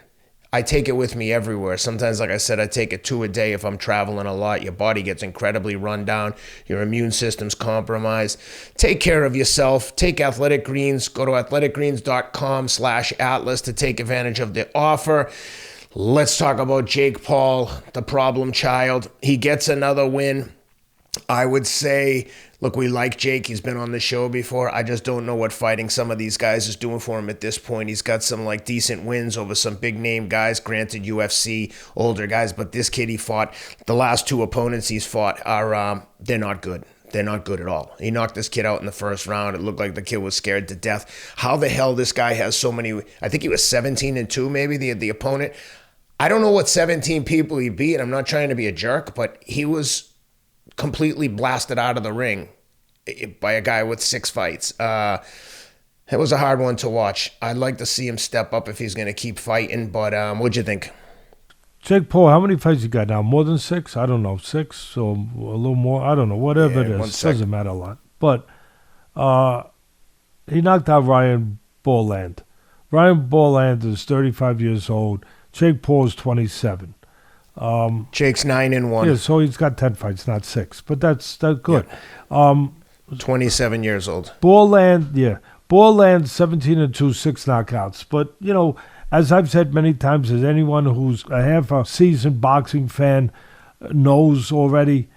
I take it with me everywhere. Sometimes, like I said, I take it 2 a day if I'm traveling a lot. Your body gets incredibly run down. Your immune system's compromised. Take care of yourself. Take Athletic Greens. Go to athleticgreens.com/Atlas to take advantage of the offer. Let's talk about Jake Paul, the problem child. He gets another win. I would say, look, we like Jake. He's been on the show before. I just don't know what fighting some of these guys is doing for him at this point. He's got some like decent wins over some big name guys, granted UFC, older guys, but this kid he fought, the last two opponents he's fought are, they're not good. They're not good at all. He knocked this kid out in the first round. It looked like the kid was scared to death. How the hell this guy has so many, I think he was 17-2 maybe, the opponent. I don't know what 17 people he beat. I'm not trying to be a jerk, but he was completely blasted out of the ring by a guy with 6 fights. It was a hard one to watch. I'd like to see him step up if he's going to keep fighting, but what'd you think? Jake Paul, how many fights you got now? More than 6? I don't know. 6 or a little more? I don't know. Whatever it is. Doesn't matter a lot. But he knocked out Ryan Bourland. Ryan Bourland is 35 years old. Jake Paul is 27. Jake's 9-1. Yeah, so he's got 10 fights, not 6. But that's good. Yeah. 27 years old. Bourland, 17-2, 6 knockouts. But, as I've said many times, as anyone who's a half a seasoned boxing fan knows already,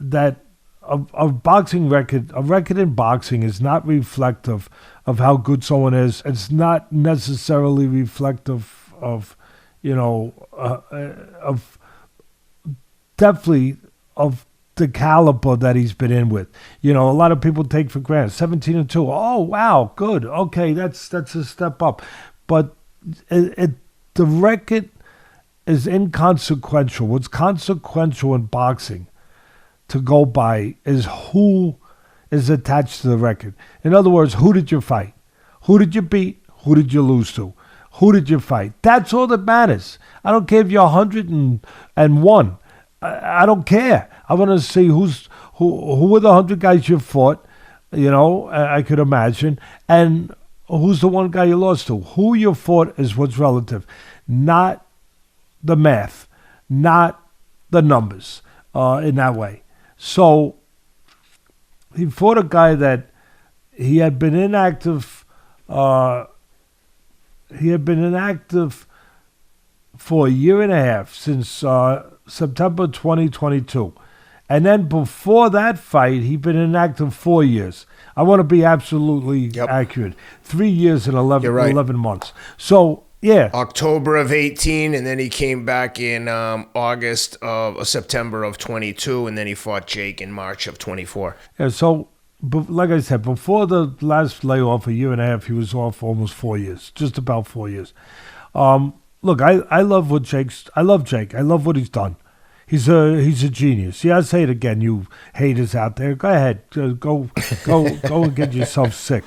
that a boxing record, a record in boxing is not reflective of how good someone is. It's not necessarily reflective of, definitely of the caliber that he's been in with. A lot of people take for granted 17-2. Oh wow, good. Okay, that's a step up, but the record is inconsequential. What's consequential in boxing to go by is who is attached to the record. In other words, who did you fight? Who did you beat? Who did you lose to? Who did you fight? That's all that matters. I don't care if you're 101. I don't care. I want to see who were the 100 guys you fought, I could imagine, and who's the one guy you lost to. Who you fought is what's relative, not the math, not the numbers in that way. So he fought a guy that he had been inactive. He had been inactive for a year and a half, since September 2022. And then before that fight, he'd been inactive 4 years. I want to be absolutely accurate. 3 years and 11 months. So, yeah. October of 18, and then he came back in September of 22, and then he fought Jake in March of 24. Yeah, so, like I said, before the last layoff, a year and a half, he was off almost 4 years, just about 4 years. Look, I love Jake. I love what he's done. He's a genius. Yeah, I'll say it again, you haters out there. Go ahead, go and get yourself sick.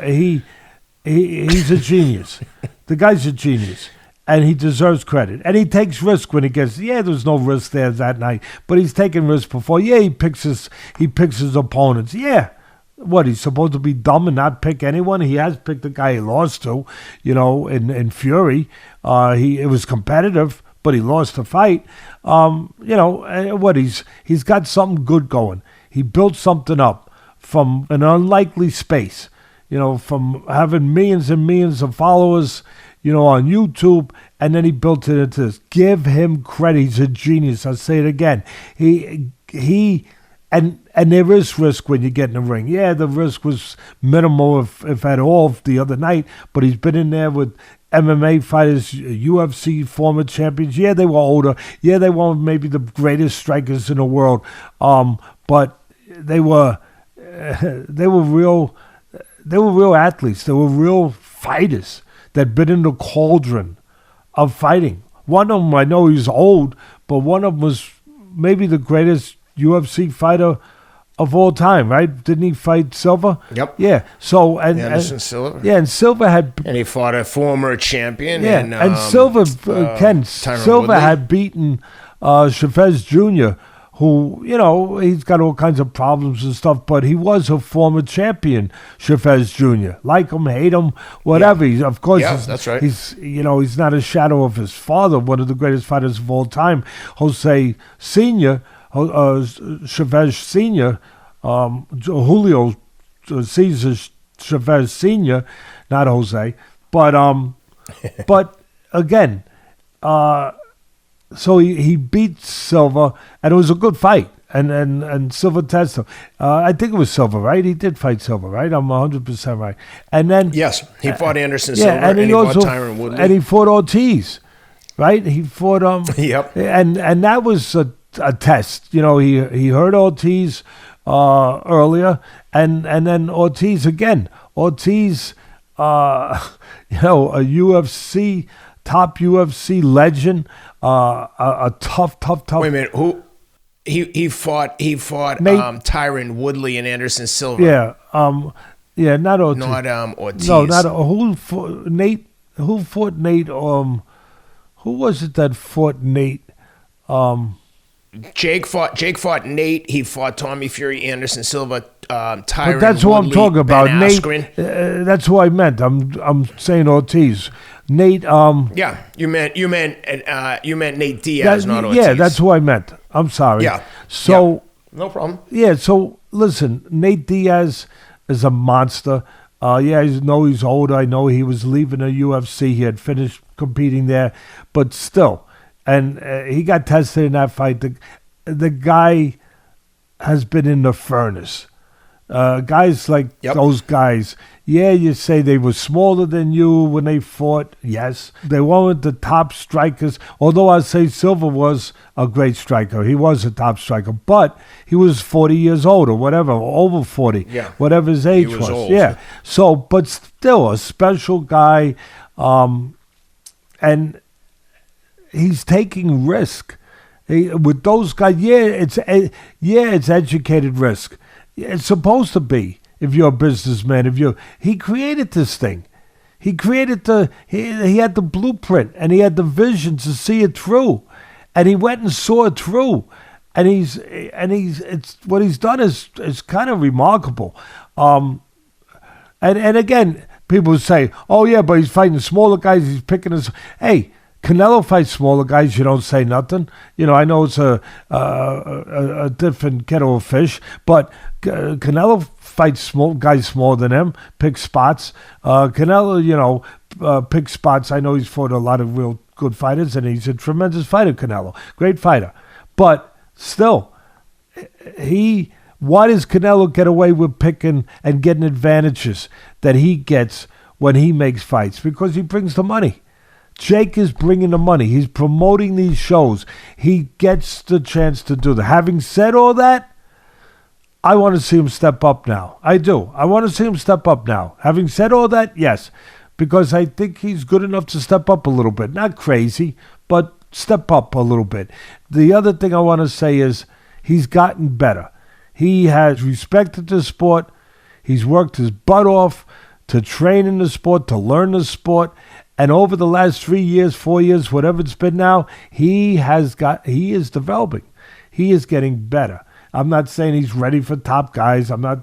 He's a genius. The guy's a genius, and he deserves credit. And he takes risk when he gets. Yeah, there's no risk there that night, but he's taken risk before. Yeah, he picks his opponents. Yeah. What, he's supposed to be dumb and not pick anyone? He has picked the guy he lost to, in Fury. It was competitive, but he lost the fight. He's got something good going. He built something up from an unlikely space, from having millions and millions of followers, on YouTube, and then he built it into this. Give him credit. He's a genius. I'll say it again. And there is risk when you get in the ring. Yeah, the risk was minimal, if at all, the other night. But he's been in there with MMA fighters, UFC former champions. Yeah, they were older. Yeah, they weren't maybe the greatest strikers in the world. But they were real athletes. They were real fighters that been in the cauldron of fighting. One of them, I know he's old, but one of them was maybe the greatest UFC fighter of all time, right? Didn't he fight Silva? Yep. Yeah. So Anderson Silva. Yeah, and Silva and he fought a former champion. Yeah, and Silva had beaten Chavez Jr., who, he's got all kinds of problems and stuff, but he was a former champion, Chavez Jr. Like him, hate him, whatever. Yeah. Of course, that's right. He's not a shadow of his father, one of the greatest fighters of all time, Jose Sr., Chavez Sr., Julio Cesar Chavez Sr., not Jose, but again, so he beat Silva, and it was a good fight. And Silva tested him. I think it was Silva, right? He did fight Silva, right? I'm 100% right. And then yes, he fought Anderson Silva, and he fought also Tyron Woodley, and he fought Ortiz, right? He fought Yep. And that was a test. You know, he hurt Ortiz earlier, and then Ortiz again. Ortiz, you know, a top UFC legend, a tough. Wait a minute, who? He fought Tyron Woodley and Anderson Silva. Yeah, not Ortiz. Not Ortiz. No, not who fought Nate. Who fought Nate? Who was it that fought Nate? Jake fought Nate. He fought Tommy Fury, Anderson Silva, Tyron. But that's Woodley, what I'm talking about. Ben Nate. Askren. That's who I meant. I'm saying Ortiz. Nate. Yeah, you meant Nate Diaz, not Ortiz. Yeah, that's who I meant. I'm sorry. Yeah. So. Yeah. No problem. Yeah. So listen, Nate Diaz is a monster. I know he's older. I know he was leaving the UFC. He had finished competing there, but still. And he got tested in that fight. The guy has been in the furnace. Guys like those guys, you say they were smaller than you when they fought. Yes, they weren't the top strikers. Although I'd say Silva was a great striker. He was a top striker. But he was 40 years old or whatever, over 40, whatever his age was. Old. Yeah. So, but still a special guy. And he's taking risk with those guys. It's educated risk. It's supposed to be. If you're a businessman, he created this thing. He created he had the blueprint and he had the vision to see it through, and he went and saw it through, and it's what he's done is kind of remarkable. And again, people say, oh yeah, but he's fighting smaller guys. He's picking his. Hey, Canelo fights smaller guys. You don't say nothing. You know, I know it's a different kettle of fish, but Canelo fights small guys smaller than him. Picks spots. Canelo, picks spots. I know he's fought a lot of real good fighters, and he's a tremendous fighter. Canelo, great fighter, but still, why does Canelo get away with picking and getting advantages that he gets when he makes fights? Because he brings the money. Jake is bringing the money. He's promoting these shows. He gets the chance to do that. Having said all that, I want to see him step up now. I do. I want to see him step up now. Having said all that, yes, because I think he's good enough to step up a little bit. Not crazy, but step up a little bit. The other thing I want to say is he's gotten better. He has respected the sport. He's worked his butt off to train in the sport, to learn the sport. And over the last 3 years, 4 years, whatever it's been now, he is developing. He is getting better. I'm not saying he's ready for top guys. I'm not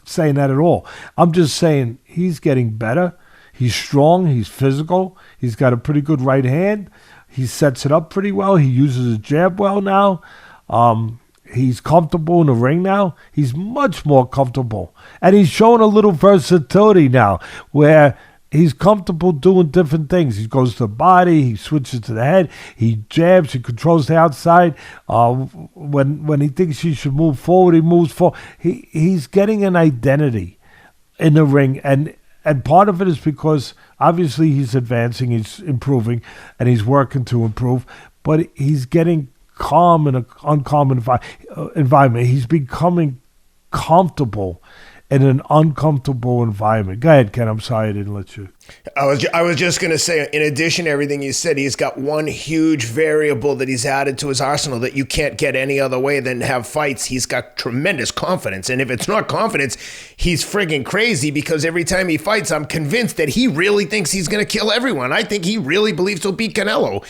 saying that at all. I'm just saying he's getting better. He's strong. He's physical. He's got a pretty good right hand. He sets it up pretty well. He uses his jab well now. He's comfortable in the ring now. He's much more comfortable. And he's showing a little versatility now where he's comfortable doing different things. He goes to the body. He switches to the head. He jabs. He controls the outside. When he thinks he should move forward, he moves forward. He's getting an identity in the ring. And part of it is because obviously he's advancing. He's improving. And he's working to improve. But he's getting calm in an uncalm environment. He's becoming comfortable in an uncomfortable environment. Go ahead, Ken. I'm sorry I didn't let you. I was just going to say, in addition to everything you said, he's got one huge variable that he's added to his arsenal that you can't get any other way than have fights. He's got tremendous confidence. And if it's not confidence, he's friggin' crazy, because every time he fights, I'm convinced that he really thinks he's going to kill everyone. I think he really believes he'll beat Canelo.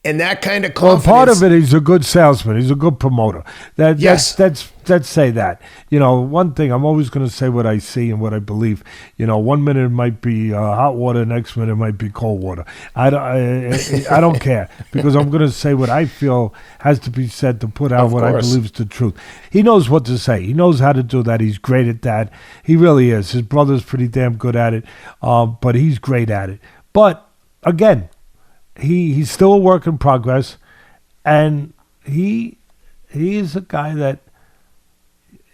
And that kind of confidence. Well, part of it, he's a good salesman. He's a good promoter. Yes. Let's say that. One thing, I'm always going to say what I see and what I believe. 1 minute it might be hot water, next minute it might be cold water. I don't care, because I'm going to say what I feel has to be said to put out what I believe is the truth. He knows what to say. He knows how to do that. He's great at that. He really is. His brother's pretty damn good at it, but he's great at it. But, again, he's still a work in progress, and he he's a guy that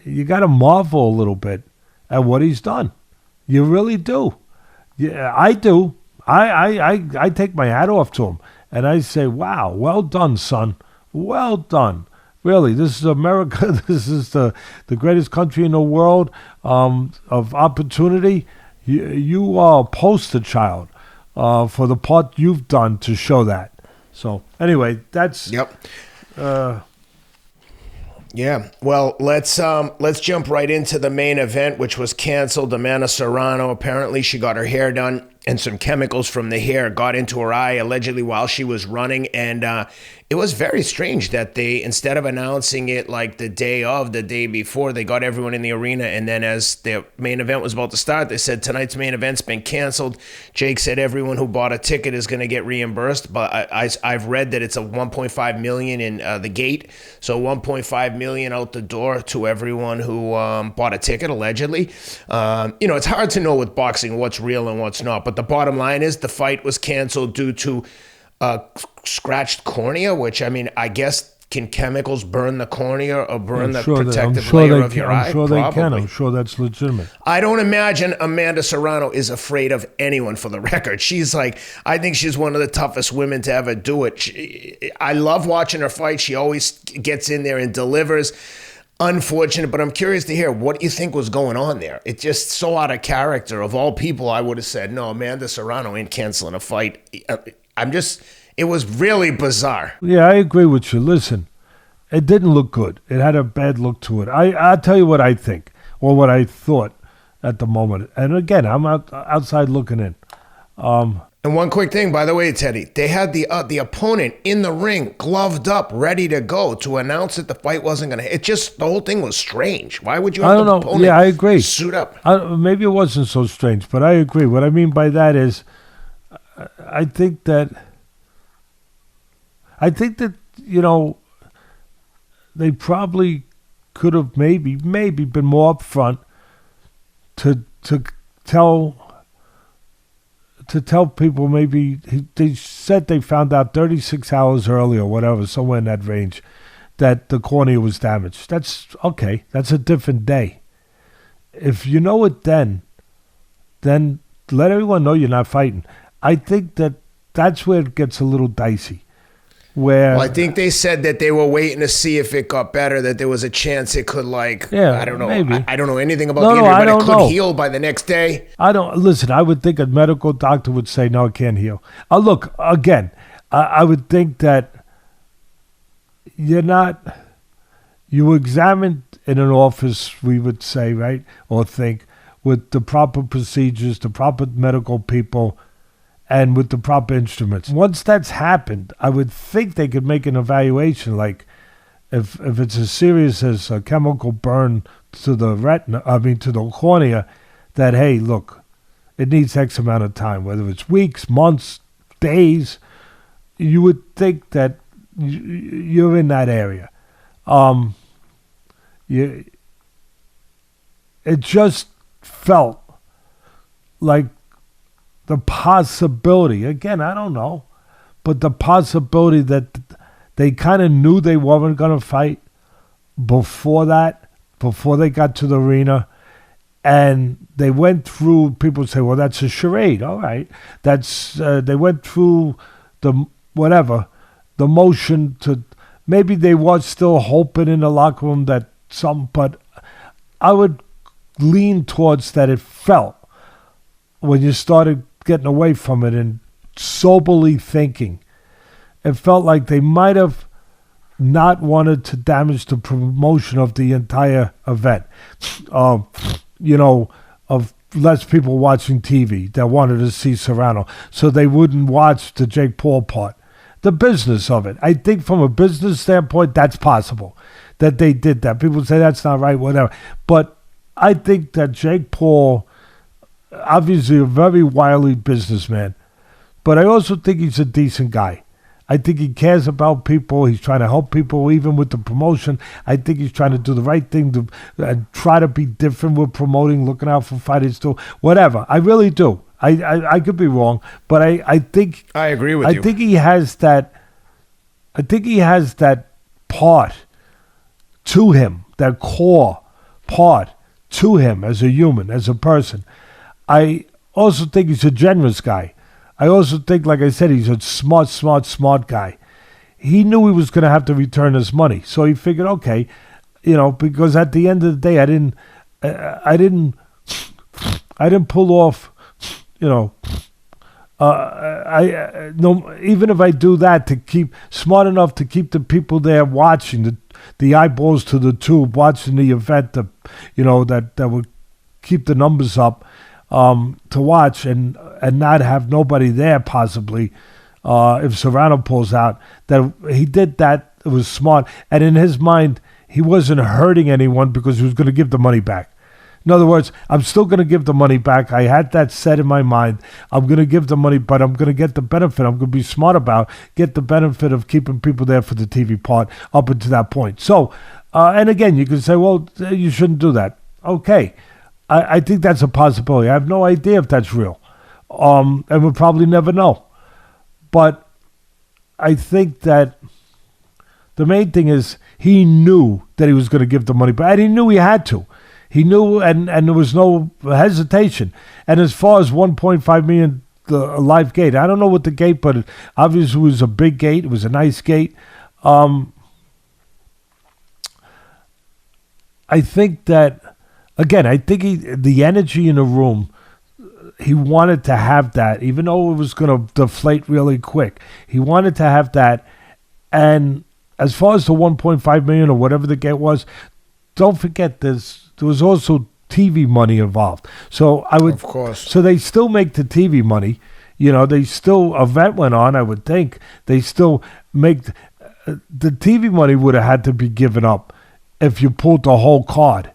you got to marvel a little bit at what he's done. You really do. Yeah, I do. I take my hat off to him, and I say, wow, well done, son. Well done. Really, this is America. This is the greatest country in the world of opportunity. You are a poster child for the part you've done to show that. So anyway, that's yep. Yeah. Well, let's jump right into the main event, which was canceled. Amanda Serrano, apparently she got her hair done, and some chemicals from the hair got into her eye, allegedly while she was running. And it was very strange that they, instead of announcing it like the day before, they got everyone in the arena. And then as the main event was about to start, they said, tonight's main event's been canceled. Jake said everyone who bought a ticket is going to get reimbursed. But I've read that it's a $1.5 million in the gate. So $1.5 million out the door to everyone who bought a ticket, allegedly. It's hard to know with boxing what's real and what's not. But the bottom line is the fight was canceled due to scratched cornea, which, I mean, I guess, can chemicals burn the cornea or burn the protective layer of your eye? I'm sure they can. I'm sure that's legitimate. I don't imagine Amanda Serrano is afraid of anyone, for the record. I think she's one of the toughest women to ever do it. I love watching her fight. She always gets in there and delivers. Unfortunate, but I'm curious to hear what you think was going on there. It's just so out of character. Of all people, I would have said, no, Amanda Serrano ain't canceling a fight. It was really bizarre. Yeah, I agree with you. Listen, it didn't look good. It had a bad look to it. I'll tell you what I think, or what I thought at the moment. And again, I'm outside looking in. And one quick thing, by the way, Teddy, they had the opponent in the ring, gloved up, ready to go to announce that the fight wasn't going to. It just, the whole thing was strange. Why would you have the opponent yeah, I agree. Suit up? Maybe it wasn't so strange, but I agree. What I mean by that is, I think that they probably could have maybe been more upfront to tell people. Maybe they said they found out 36 hours earlier, or whatever, somewhere in that range, that the cornea was damaged. That's okay. That's a different day. If you know it then let everyone know you're not fighting. I think that's where it gets a little dicey. Well, I think they said that they were waiting to see if it got better, that there was a chance it could, I don't know. Maybe. I don't know anything about the injury, but it could heal by the next day. Listen, I would think a medical doctor would say, no, it can't heal. Look, again, I would think that you examined in an office, we would say, right, or think, with the proper procedures, the proper medical people, and with the proper instruments. Once that's happened, I would think they could make an evaluation, like if it's as serious as a chemical burn to the retina, to the cornea, that, hey, look, it needs X amount of time, whether it's weeks, months, days. You would think that you're in that area. It just felt like the possibility, again, I don't know, but the possibility that they kind of knew they weren't going to fight before they got to the arena, and they went through, people say, well, that's a charade. All right. They went through the motion to, maybe they were still hoping in the locker room that but I would lean towards that it felt, when you started getting away from it and soberly thinking, it felt like they might have not wanted to damage the promotion of the entire event. Of less people watching TV that wanted to see Serrano, so they wouldn't watch the Jake Paul part. The business of it. I think from a business standpoint, that's possible that they did that. People say that's not right, whatever. But I think that Jake Paul, obviously a very wily businessman, but I also think he's a decent guy. I think he cares about people. He's trying to help people, even with the promotion. I think he's trying to do the right thing and try to be different with promoting, looking out for fighters too, whatever. I really do. I could be wrong, but I think I agree with you. I think he has that part to him, that core part to him as a human, as a person. I also think he's a generous guy. I also think, like I said, he's a smart guy. He knew he was going to have to return his money, so he figured, okay, because at the end of the day, I didn't pull off, no, even if I do that to keep smart enough to keep the people there watching, the eyeballs to the tube watching the event, that would keep the numbers up, to watch and not have nobody there possibly, if Serrano pulls out. That he did that, it was smart, and in his mind he wasn't hurting anyone because he was going to give the money back. In other words, I'm still going to give the money back. I had that set in my mind. I'm going to give the money, but I'm going to get the benefit. I'm going to be smart about get the benefit of keeping people there for the TV part up until that point. So, and again, you can say, well, you shouldn't do that. Okay. I think that's a possibility. I have no idea if that's real. And we'll probably never know. But I think that the main thing is he knew that he was going to give the money back. And he knew he had to. He knew, and there was no hesitation. And as far as 1.5 million, the live gate, I don't know what the gate, but obviously it was a big gate. It was a nice gate. I think that, again, the energy in the room, he wanted to have that, even though it was going to deflate really quick. He wanted to have that. And as far as the 1.5 million or whatever the gate was, don't forget there was also TV money involved. So of course. So they still make the TV money. They still, event went on, I would think. They still make, the TV money would have had to be given up if you pulled the whole card.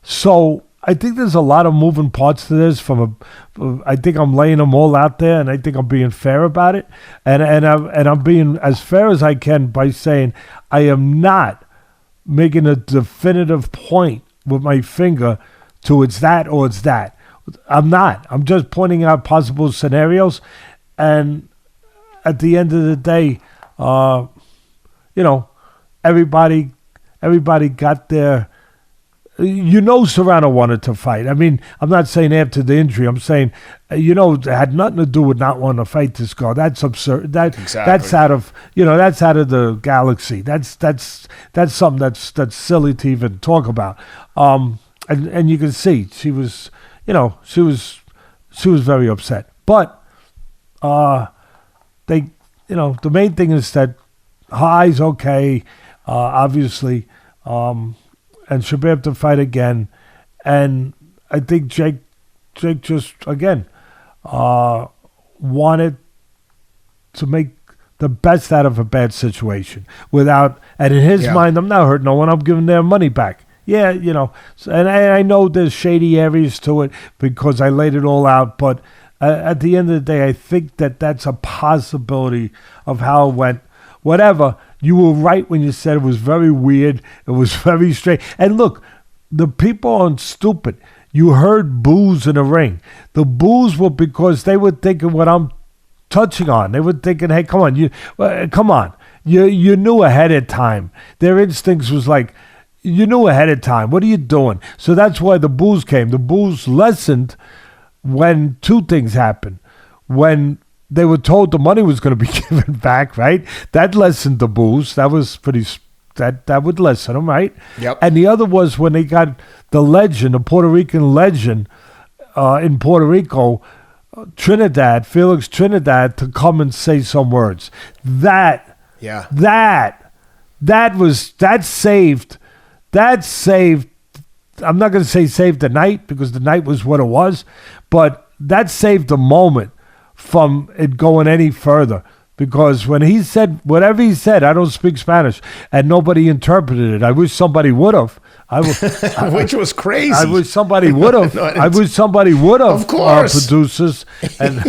So I think there's a lot of moving parts to this. I think I'm laying them all out there, and I think I'm being fair about it. And I'm being as fair as I can by saying I am not making a definitive point with my finger to it's that or it's that. I'm not. I'm just pointing out possible scenarios, and at the end of the day, everybody got their. Serrano wanted to fight. I mean, I'm not saying after the injury. I'm saying, it had nothing to do with not wanting to fight this guy. That's absurd. Exactly. That's out of the galaxy. That's something that's silly to even talk about. And you can see she was very upset. But the main thing is that her eye's okay, obviously. And she'll be able to fight again. And I think Jake just, again, wanted to make the best out of a bad situation and in his mind, I'm not hurting no one, I'm giving their money back. Yeah, and I know there's shady areas to it because I laid it all out, but at the end of the day, I think that's a possibility of how it went. Whatever, you were right when you said it was very weird. It was very strange. And look, the people aren't stupid. You heard boos in the ring. The boos were because they were thinking what I'm touching on. They were thinking, hey, come on. You knew ahead of time. Their instincts was like, you knew ahead of time. What are you doing? So that's why the boos came. The boos lessened when two things happened. When they were told the money was going to be given back, right? That lessened the boos. That was pretty. That would lessen them, right? Yep. And the other was when they got the legend, the Puerto Rican legend in Puerto Rico, Felix Trinidad, to come and say some words. That saved. I'm not going to say saved the night because the night was what it was, but that saved the moment from it going any further, because when he said whatever he said, I don't speak Spanish, and nobody interpreted it. I wish somebody would have. Which was crazy. I wish somebody would have. Of course, producers and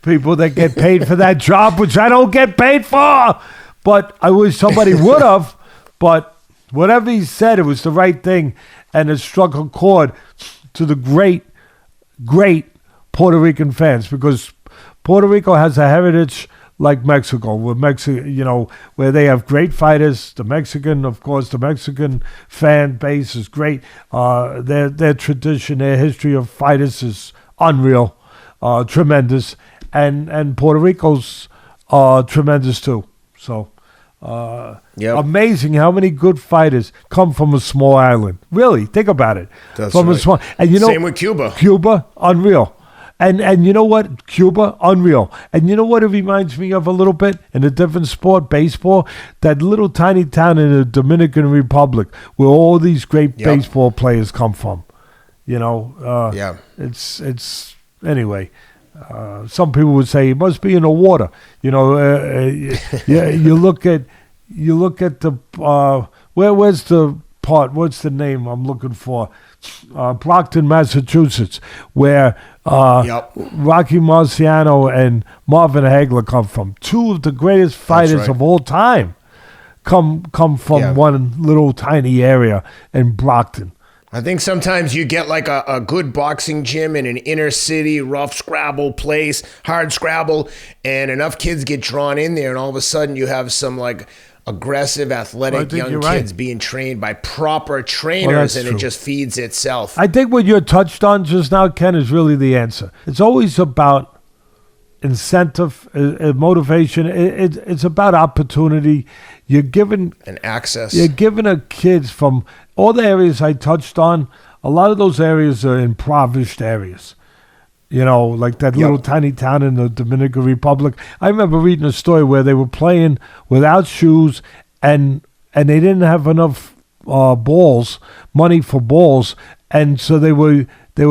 people that get paid for that job, which I don't get paid for. But I wish somebody would have. But whatever he said, it was the right thing, and it struck a chord to the great Puerto Rican fans, because Puerto Rico has a heritage like Mexico, where they have great fighters. The Mexican fan base is great. Their tradition, their history of fighters is unreal, tremendous, and Puerto Rico's tremendous too. So. Amazing how many good fighters come from a small island. Really, think about it. That's from right. a small, and same with Cuba. Cuba, unreal. And you know what? Cuba, unreal. And you know what it reminds me of a little bit in a different sport, baseball? That little tiny town in the Dominican Republic where all these great baseball players come from. It's anyway. Some people would say it must be in the water. You look at the where's the part? What's the name I'm looking for? Brockton, Massachusetts, where Rocky Marciano and Marvin Hagler come from. Two of the greatest fighters of all time come from one little tiny area in Brockton. I think sometimes you get like a good boxing gym in an inner city, rough scrabble place, hard scrabble, and enough kids get drawn in there, and all of a sudden you have some like aggressive, athletic young kids being trained by proper trainers, and it just feeds itself. I think what you touched on just now, Ken, is really the answer. It's always about incentive, motivation. It's about opportunity. You're given and access. You're given a kids from all the areas I touched on. A lot of those areas are impoverished areas. Like that little tiny town in the Dominican Republic. I remember reading a story where they were playing without shoes, and they didn't have enough money for balls, and so they were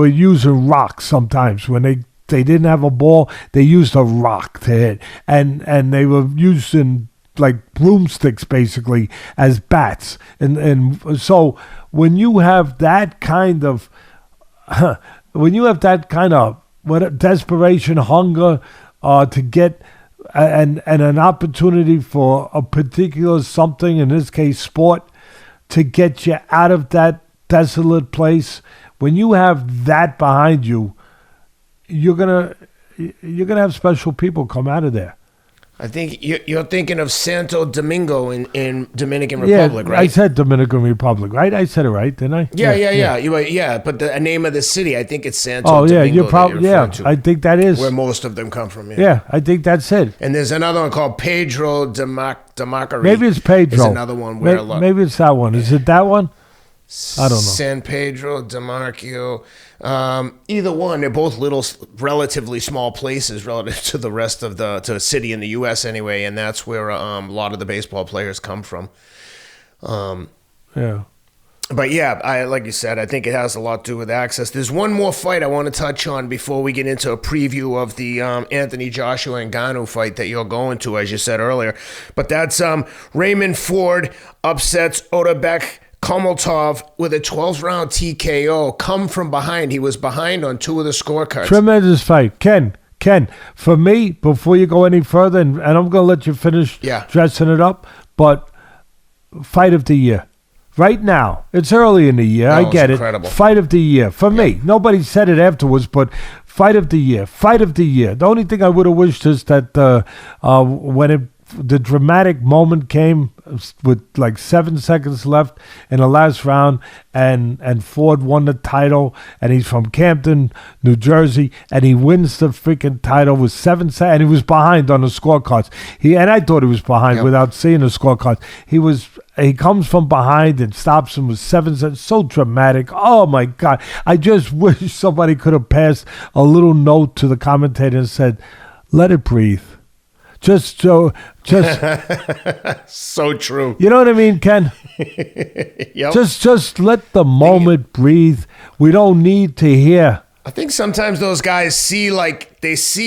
using rocks sometimes when they didn't have a ball. They used a rock to hit, and they were using like broomsticks basically as bats, and so when you have that kind of desperation, hunger to get and an opportunity for a particular something, in this case sport, to get you out of that desolate place, when you have that behind you, you're gonna have special people come out of there. I think you're thinking of Santo Domingo in Dominican Republic, right? I said Dominican Republic, right? I said it right, didn't I? Yeah. But the name of the city, I think it's Santo Domingo. Oh, yeah, you're probably, I think that is. Where most of them come from, Yeah, I think that's it. And there's another one called Pedro de Macari. Maybe it's Pedro. There's another one where... Maybe it's that one. Is it that one? I don't know. San Pedro, DeMarco, either one. They're both little, relatively small places relative to the rest of to a city in the U.S. anyway, and that's where a lot of the baseball players come from. But yeah, like you said, I think it has a lot to do with access. There's one more fight I want to touch on before we get into a preview of the Anthony Joshua and Ngannou fight that you're going to, as you said earlier. But that's Raymond Ford upsets Odabek Kholmatov with a 12th round TKO. Come from behind. He was behind on two of the scorecards. Tremendous fight. Ken, for me, before you go any further, and I'm going to let you finish dressing it up, but fight of the year. Right now, it's early in the year. I get incredible. It. Fight of the year. For me, nobody said it afterwards, but fight of the year. Fight of the year. The only thing I would have wished is that when the dramatic moment came with like 7 seconds left in the last round, and Ford won the title, and he's from Camden, New Jersey, and he wins the freaking title with 7 seconds, and he was behind on the scorecards. And I thought he was behind without seeing the scorecards. He comes from behind and stops him with 7 seconds. So dramatic. Oh my God. I just wish somebody could have passed a little note to the commentator and said, let it breathe. Just so true. You know what I mean, Ken? Yep. Just let the moment breathe. We don't need to hear. I think sometimes those guys see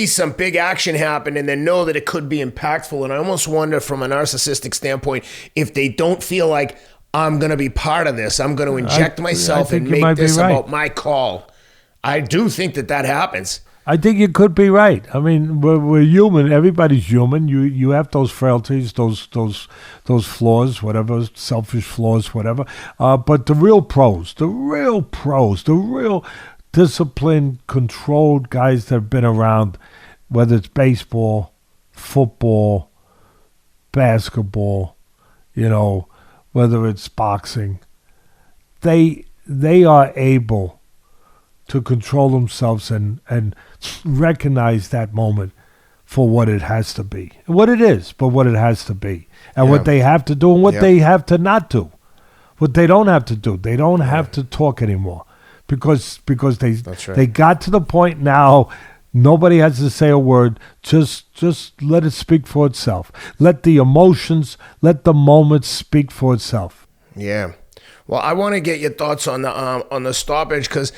some big action happen and they know that it could be impactful. And I almost wonder from a narcissistic standpoint if they don't feel like, I'm going to be part of this. I'm going to inject myself and make this about my call. I do think that happens. I think you could be right. I mean, we're human. Everybody's human. You have those frailties, those flaws, whatever, selfish flaws, whatever. But the real disciplined, controlled guys that have been around, whether it's baseball, football, basketball, whether it's boxing, they are able to control themselves and recognize that moment for what it has to be. What it is, but what it has to be. And what they have to do and what they have to not do. What they don't have to do. They don't have to talk anymore. Because they got to the point now, nobody has to say a word. Just let it speak for itself. Let the emotions, let the moment speak for itself. Yeah. Well, I want to get your thoughts on the stoppage because,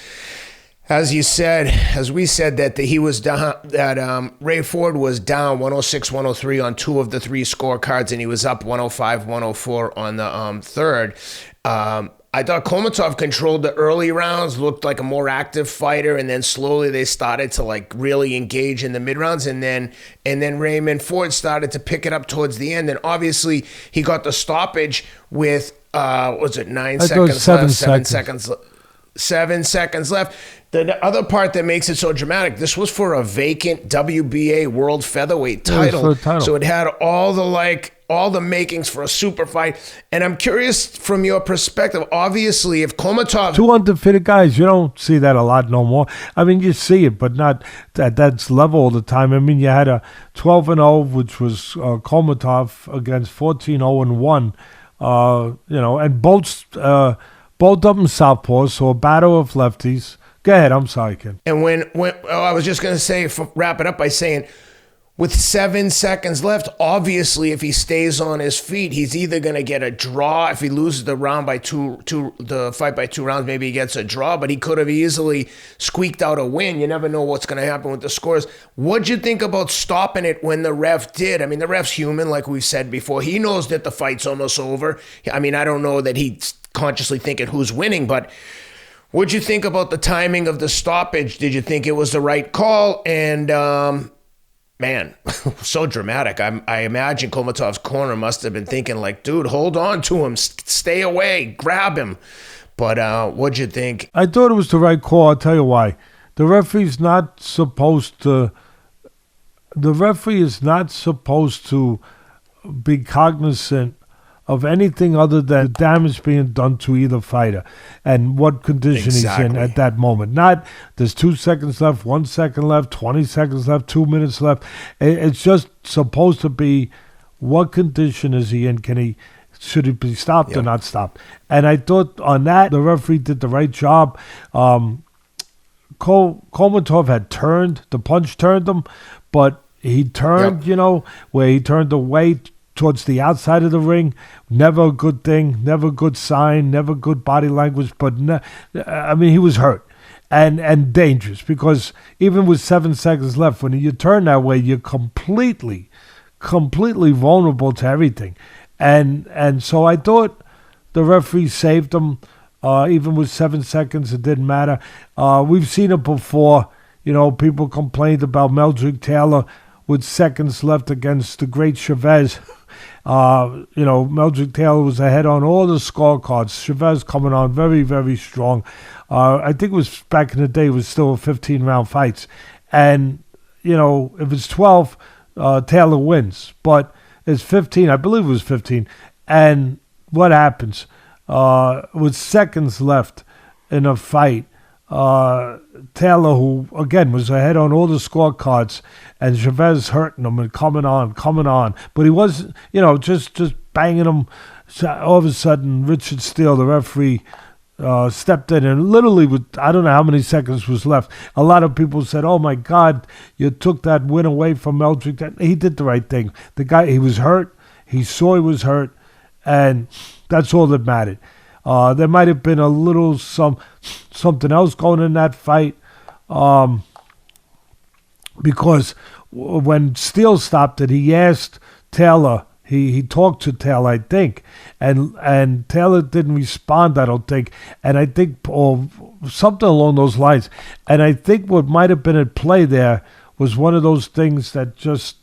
as you said, as we said, that he was down, that Ray Ford was down 106-103 on 2 of the 3 scorecards, and he was up 105-104 on the third. I thought Kholmatov controlled the early rounds, looked like a more active fighter, and then slowly they started to really engage in the mid rounds, and then Raymond Ford started to pick it up towards the end, and obviously he got the stoppage with 9 seconds left, 7 seconds. 7 seconds left. The other part that makes it so dramatic, this was for a vacant WBA world featherweight title. So it had all the makings for a super fight. And I'm curious from your perspective, obviously, if Kholmatov... 2 undefeated guys, you don't see that a lot no more. I mean, you see it, but not at that level all the time. I mean, you had a 12-0, which was Kholmatov against 14-0-1, and both of them southpaws, so a battle of lefties. Go ahead, I'm sorry, Ken. And when I was just going to say, wrap it up by saying, with 7 seconds left, obviously, if he stays on his feet, he's either going to get a draw. If he loses the round by the fight by 2 rounds, maybe he gets a draw, but he could have easily squeaked out a win. You never know what's going to happen with the scores. What'd you think about stopping it when the ref did? I mean, the ref's human, like we've said before. He knows that the fight's almost over. I mean, I don't know that he's consciously thinking who's winning, but what'd you think about the timing of the stoppage? Did you think it was the right call? And man, so dramatic. I imagine Kholmatov's corner must have been thinking dude, hold on to him, stay away, grab him. But what'd you think? I thought it was the right call. I'll tell you why. The referee is not supposed to be cognizant of anything other than the damage being done to either fighter and what condition he's in at that moment. Not there's 2 seconds left, 1 second left, 20 seconds left, 2 minutes left. It's just supposed to be what condition is he in? Should he be stopped or not stopped? And I thought on that the referee did the right job. Kholmatov had turned, the punch turned him, but he turned, where he turned away towards the outside of the ring. Never a good thing, never a good sign, never good body language, but he was hurt and dangerous because even with 7 seconds left, when you turn that way, you're completely vulnerable to everything. And so I thought the referee saved him. Even with 7 seconds, it didn't matter. We've seen it before. People complained about Meldrick Taylor with seconds left against the great Chavez. Meldrick Taylor was ahead on all the scorecards. Chavez coming on very, very strong. I think it was back in the day, it was still 15-round fights. And, if it's 12, Taylor wins. But it's 15, I believe it was 15. And what happens? With seconds left in a fight, Taylor, who again was ahead on all the scorecards, and Chavez hurting him and coming on, but he was, just banging him. So all of a sudden, Richard Steele, the referee, stepped in, and literally with I don't know how many seconds was left. A lot of people said, "Oh my God, you took that win away from Meldrick." He did the right thing. The guy, he was hurt. He saw he was hurt, and that's all that mattered. There might have been a little something else going in that fight, because when Steele stopped it, he asked Taylor. He talked to Taylor, I think, and Taylor didn't respond, I don't think, and I think, or something along those lines. And I think what might have been at play there was one of those things that just,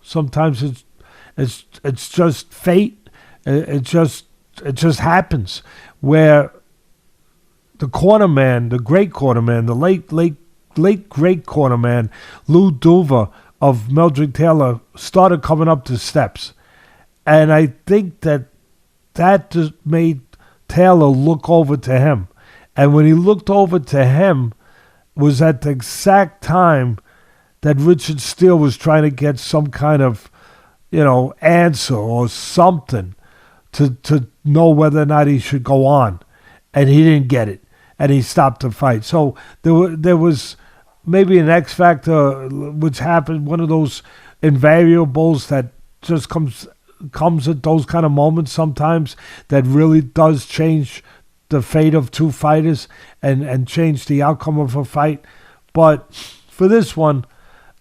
sometimes it's just fate. It just happens where the cornerman, the great cornerman, the late great cornerman, Lou Duva, of Meldrick Taylor started coming up the steps. And I think that just made Taylor look over to him. And when he looked over to him, was at the exact time that Richard Steele was trying to get some kind of, answer or something to know whether or not he should go on. And he didn't get it. And he stopped the fight. So there was maybe an X factor which happened, one of those invariables that just comes at those kind of moments sometimes that really does change the fate of two fighters and change the outcome of a fight. But for this one,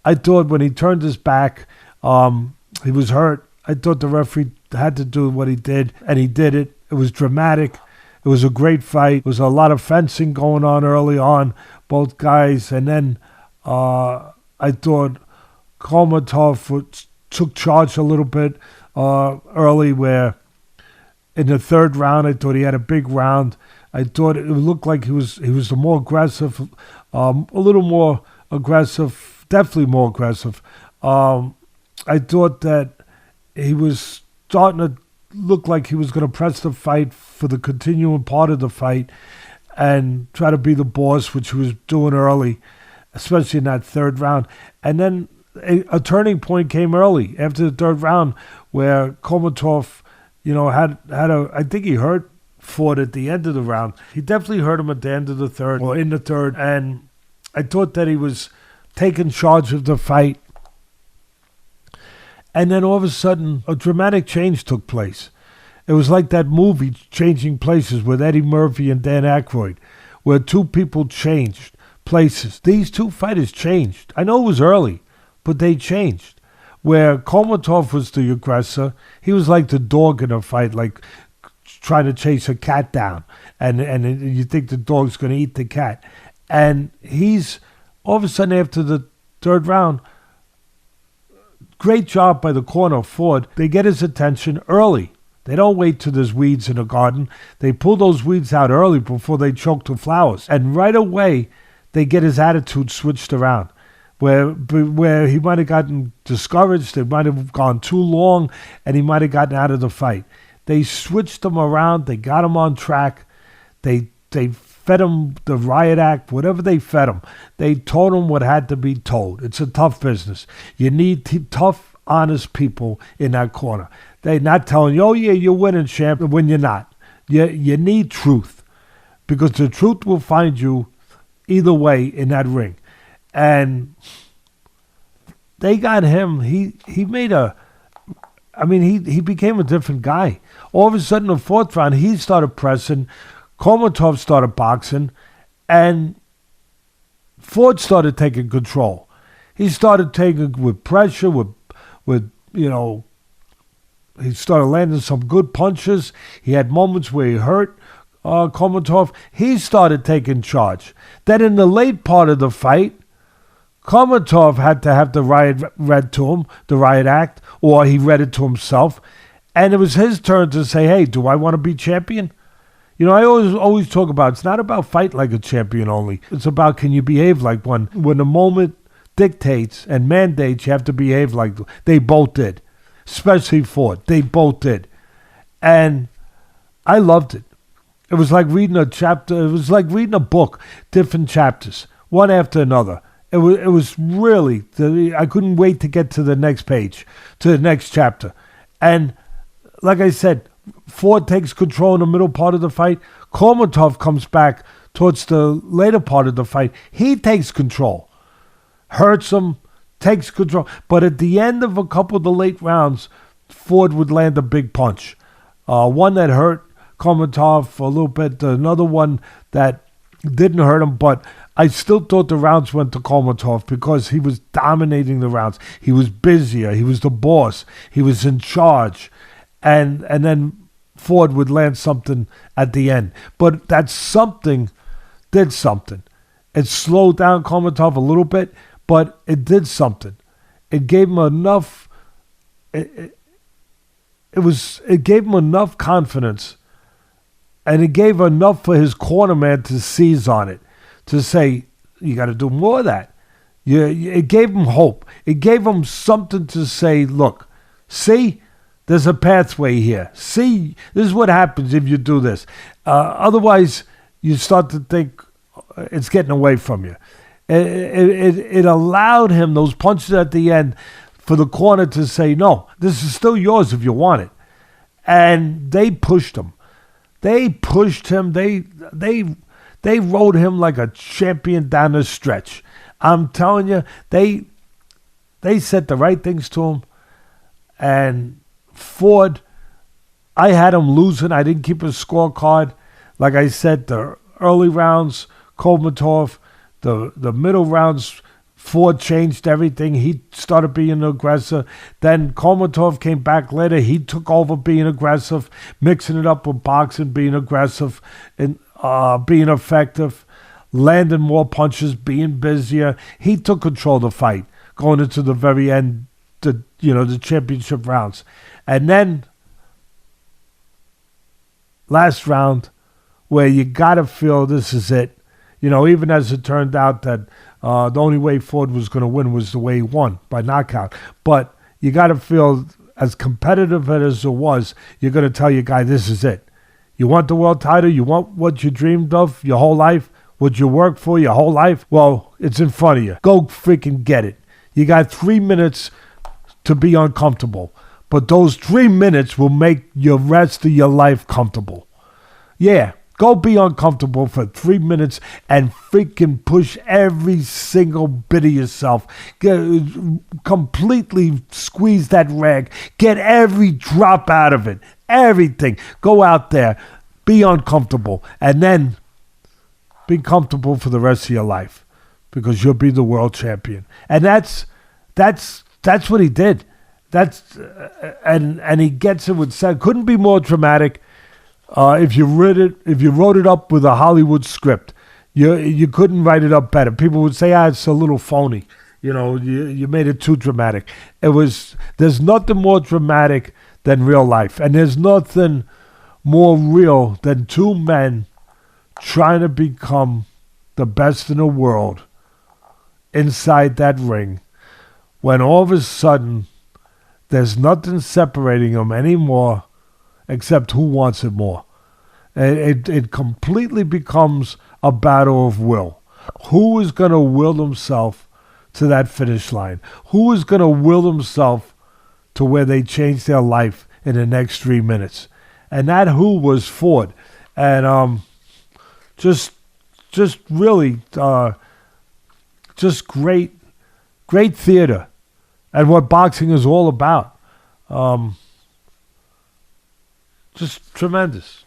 I thought when he turned his back, he was hurt. I thought the referee had to do what he did, and he did it. It was dramatic. It was a great fight. There was a lot of fencing going on early on, both guys. And then I thought Kholmatov took charge a little bit early, where in the third round, I thought he had a big round. I thought it looked like he was the more aggressive, a little more aggressive, definitely more aggressive. I thought that he was starting to look like he was going to press the fight for the continuing part of the fight and try to be the boss, which he was doing early, especially in that third round. And then a turning point came early after the third round where Kholmatov, I think he hurt Ford at the end of the round. He definitely hurt him at the end of the third, or in the third. And I thought that he was taking charge of the fight. And then all of a sudden, a dramatic change took place. It was like that movie, Changing Places, with Eddie Murphy and Dan Aykroyd, where two people changed places. These two fighters changed. I know it was early, but they changed. Where Kholmatov was the aggressor, he was like the dog in a fight, like trying to chase a cat down. And you think the dog's going to eat the cat. And he's, all of a sudden after the third round, great job by the corner, Ford. They get his attention early. They don't wait till there's weeds in the garden. They pull those weeds out early before they choke the flowers. And right away, they get his attitude switched around. Where he might have gotten discouraged, it might have gone too long, and he might have gotten out of the fight. They switched him around. They got him on track. They fed him the riot act, whatever they fed him. They told him what had to be told. It's a tough business. You need tough, honest people in that corner. They're not telling you, oh, yeah, you're winning, champ, when you're not. You need truth, because the truth will find you either way in that ring. And they got him. He became a different guy. All of a sudden, in the fourth round, he started pressing. Kholmatov started boxing, and Ford started taking control. He started taking with pressure, he started landing some good punches. He had moments where he hurt Kholmatov. He started taking charge. Then in the late part of the fight, Kholmatov had to have the riot read to him, the riot act, or he read it to himself. And it was his turn to say, hey, do I want to be champion? I always talk about, it's not about fight like a champion only. It's about, can you behave like one? When the moment dictates and mandates, you have to behave like they both did. Especially Ford. They both did. And I loved it. It was like reading a chapter. It was like reading a book, different chapters, one after another. It was really, I couldn't wait to get to the next page, to the next chapter. And like I said, Ford takes control in the middle part of the fight. Kholmatov comes back towards the later part of the fight. He takes control. Hurts him, takes control. But at the end of a couple of the late rounds, Ford would land a big punch. One that hurt Kholmatov a little bit, another one that didn't hurt him, but I still thought the rounds went to Kholmatov because he was dominating the rounds. He was busier. He was the boss. He was in charge. And then Ford would land something at the end. But that something did something. It slowed down Kholmatov a little bit, but it did something. It gave him enough. It gave him enough confidence, and it gave enough for his cornerman to seize on it, to say, you got to do more of that. It gave him hope. It gave him something to say, look, see, there's a pathway here. See, this is what happens if you do this. Otherwise, you start to think it's getting away from you. It allowed him, those punches at the end, for the corner to say, no, this is still yours if you want it. And they pushed him. They pushed him. They rode him like a champion down the stretch. I'm telling you, they said the right things to him. And Ford, I had him losing. I didn't keep a scorecard. Like I said, the early rounds, Kholmatov, the middle rounds, Ford changed everything. He started being aggressive. Then Kholmatov came back later. He took over being aggressive, mixing it up with boxing, being aggressive, and being effective, landing more punches, being busier. He took control of the fight going into the very end, the championship rounds. And then last round, where you got to feel this is it. Even as it turned out that the only way Ford was going to win was the way he won, by knockout. But you got to feel, as competitive as it was, you're going to tell your guy, this is it. You want the world title? You want what you dreamed of your whole life? What you worked for your whole life? Well, it's in front of you. Go freaking get it. You got 3 minutes to be uncomfortable. But those 3 minutes will make your rest of your life comfortable. Yeah. Go be uncomfortable for 3 minutes and freaking push every single bit of yourself. Completely squeeze that rag. Get every drop out of it. Everything. Go out there. Be uncomfortable. And then be comfortable for the rest of your life. Because you'll be the world champion. And that's what he did. And he gets it with said. Couldn't be more dramatic. If you wrote it up with a Hollywood script, you couldn't write it up better. People would say, it's a little phony. You made it too dramatic. There's nothing more dramatic than real life. And there's nothing more real than two men trying to become the best in the world inside that ring, when all of a sudden there's nothing separating them anymore except who wants it more. It completely becomes a battle of will. Who is going to will himself to that finish line? Who is going to will himself to where they change their life in the next 3 minutes? And that who was Ford. And just really, just great theater. And what boxing is all about. Just tremendous.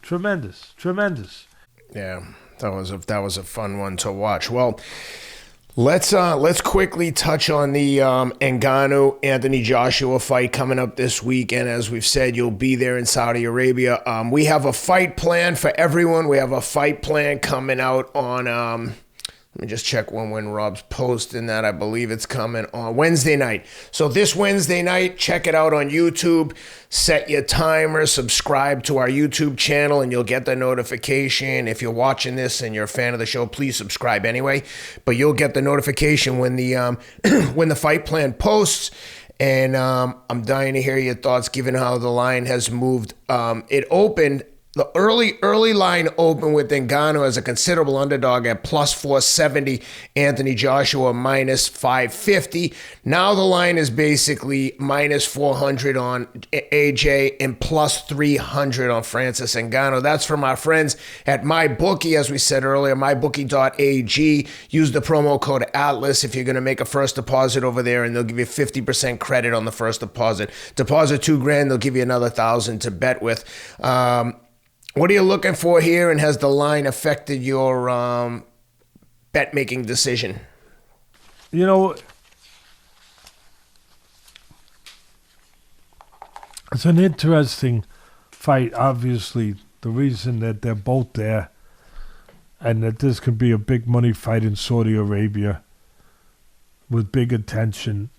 Yeah, that was a fun one to watch. Well, let's quickly touch on the Ngannou Anthony Joshua fight coming up this week. And as we've said, you'll be there in Saudi Arabia. We have a fight plan for everyone. We have a fight plan coming out on. Let me just check when Rob's posting that. I believe it's coming on Wednesday night. So this Wednesday night, check it out on YouTube. Set your timer, subscribe to our YouTube channel, and you'll get the notification. If you're watching this and you're a fan of the show, please subscribe anyway. But you'll get the notification when the when the fight plan posts. And I'm dying to hear your thoughts, given how the line has moved. It opened. The early line opened with Ngannou as a considerable underdog at plus 470, Anthony Joshua minus 550. Now the line is basically minus 400 on AJ and plus 300 on Francis Ngannou. That's from our friends at MyBookie, as we said earlier, mybookie.ag. Use the promo code ATLAS if you're going to make a first deposit over there, and they'll give you 50% credit on the first deposit. Deposit $2,000, they'll give you another $1,000 to bet with. What are you looking for here, and has the line affected your bet-making decision? It's an interesting fight. Obviously, the reason that they're both there and that this could be a big money fight in Saudi Arabia with big attention,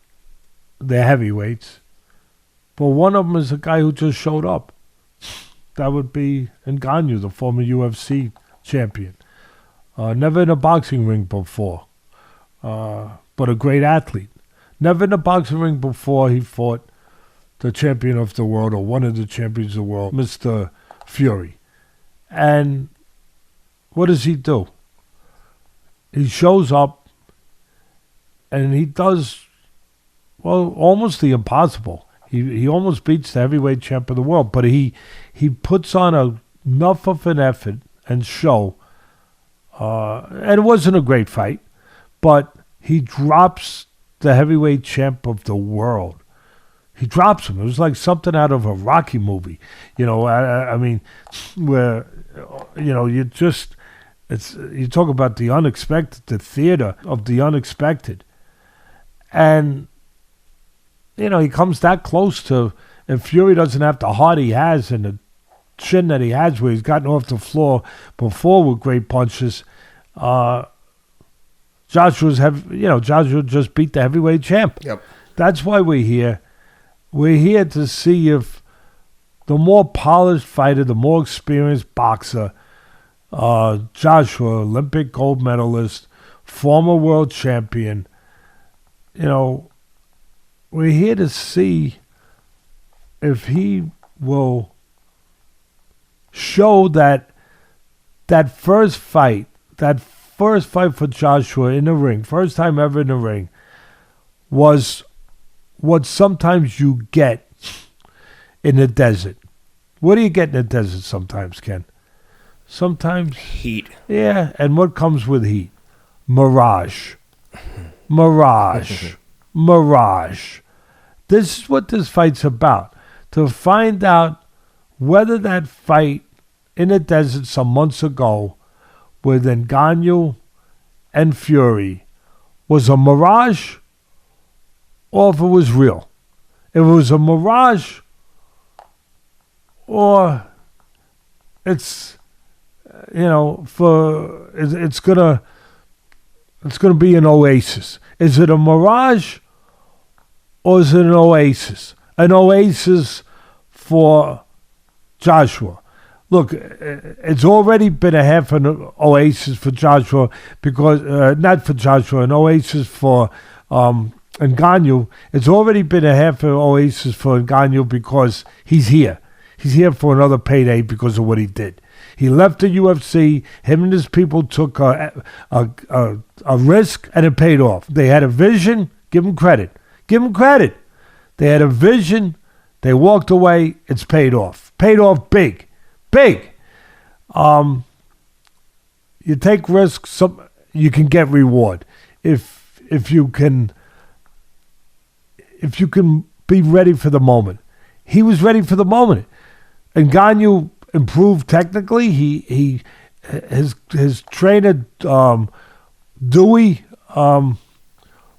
they're heavyweights. But one of them is a guy who just showed up. That would be Ngannou, the former UFC champion. Never in a boxing ring before. But but a great athlete. Never in a boxing ring before he fought the champion of the world or one of the champions of the world, Mr. Fury. And what does he do? He shows up and he does, well, almost the impossible. He almost beats the heavyweight champ of the world, but he puts on enough of an effort and show. And it wasn't a great fight, but he drops the heavyweight champ of the world. He drops him. It was like something out of a Rocky movie. You know, I mean, where, you know, you talk about the unexpected, the theater of the unexpected. And, you know, he comes that close to, if Fury doesn't have the heart he has and the chin that he has where he's gotten off the floor before with great punches, Joshua just beat the heavyweight champ. Yep. That's why we're here. We're here to see if the more polished fighter, the more experienced boxer, Joshua, Olympic gold medalist, former world champion, you know, we're here to see if he will show that first fight for Joshua in the ring, first time ever in the ring, was what sometimes you get in the desert. What do you get in the desert sometimes, Ken? Sometimes heat. Yeah, and what comes with heat? Mirage. Mirage. Mirage. This is what this fight's about. To find out whether that fight in the desert some months ago with Ngannou and Fury was a mirage or if it was real. If it was a mirage or it's, you know, it's gonna be an oasis. Is it a mirage or is it an oasis? An oasis for Joshua. Look, it's already been a half an oasis for Joshua because, not for Joshua, an oasis for Ngannou. It's already been a half an oasis for Ngannou because he's here. He's here for another payday because of what he did. He left the UFC. Him and his people took a risk and it paid off. They had a vision. Give them credit. Give them credit. They had a vision. They walked away. It's paid off. Paid off big. Big. You take risks, you can get reward. If you can be ready for the moment. He was ready for the moment. Ngannou improved technically. His trainer Dewey.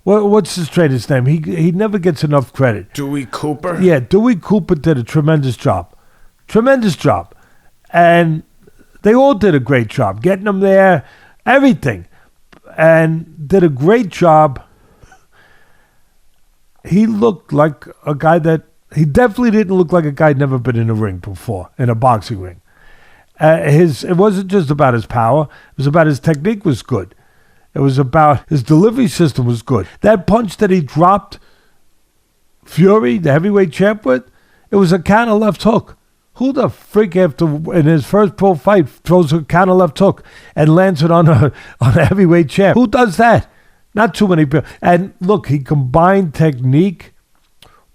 What's his trainer's name? He never gets enough credit. Dewey Cooper. Yeah, Dewey Cooper did a tremendous job. Tremendous job. And they all did a great job, getting him there, everything. And did a great job. He looked like a guy he definitely didn't look like a guy who'd never been in a ring before, in a boxing ring. It wasn't just about his power. It was about his technique was good. It was about his delivery system was good. That punch that he dropped Fury, the heavyweight champ, with, it was a counter left hook. Who the freak in his first pro fight throws a counter left hook and lands it on a heavyweight champ? Who does that? Not too many people. And look, he combined technique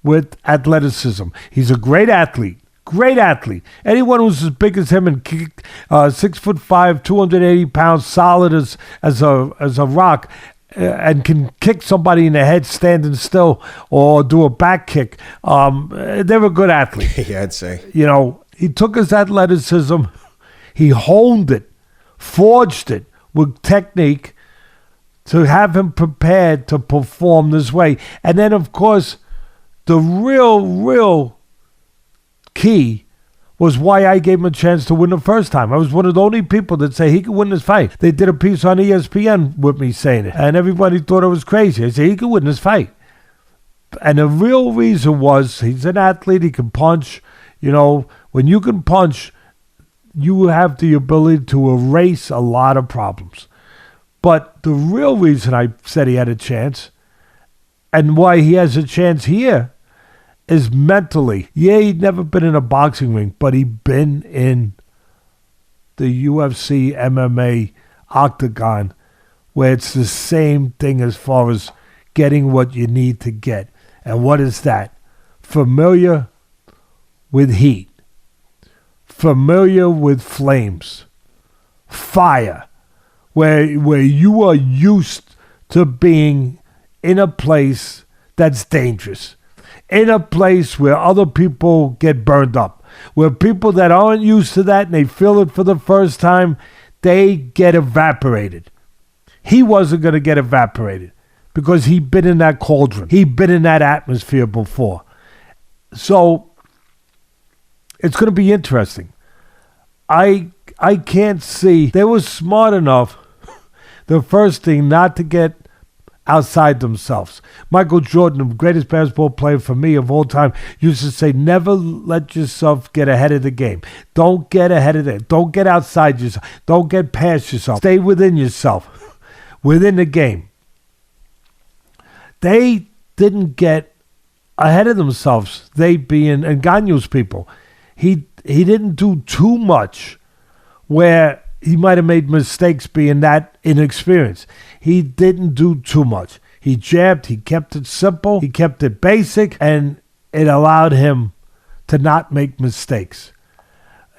with athleticism. He's a great athlete. Great athlete. Anyone who's as big as him and 6'5", 280 pounds, solid as a rock, and can kick somebody in the head standing still or do a back kick. They're a good athlete. Yeah, I'd say. You know, he took his athleticism, he honed it, forged it with technique to have him prepared to perform this way. And then, of course, the real key was why I gave him a chance to win the first time. I was one of the only people that say he could win this fight. They did a piece on ESPN with me saying it, and everybody thought I was crazy. I said he could win this fight. And the real reason was he's an athlete, he can punch. You know, when you can punch, you have the ability to erase a lot of problems. But the real reason I said he had a chance And why he has a chance here is mentally. Yeah, he'd never been in a boxing ring, but he'd been in the UFC MMA octagon, where it's the same thing as far as getting what you need to get. And what is that? Familiar with heat. Familiar with flames. Fire. Where you are used to being in a place that's dangerous. In a place where other people get burned up. Where people that aren't used to that and they feel it for the first time, they get evaporated. He wasn't going to get evaporated because he'd been in that cauldron. He'd been in that atmosphere before. So it's going to be interesting. I can't see. They were smart enough, the first thing, not to get outside themselves. Michael Jordan, the greatest basketball player for me of all time, used to say, never let yourself get ahead of the game. Don't get ahead of it. Don't get outside yourself. Don't get past yourself. Stay within yourself, within the game. They didn't get ahead of themselves, they being Ngannou's people. He didn't do too much where he might have made mistakes being that inexperienced. He didn't do too much. He jabbed, he kept it simple, he kept it basic, and it allowed him to not make mistakes.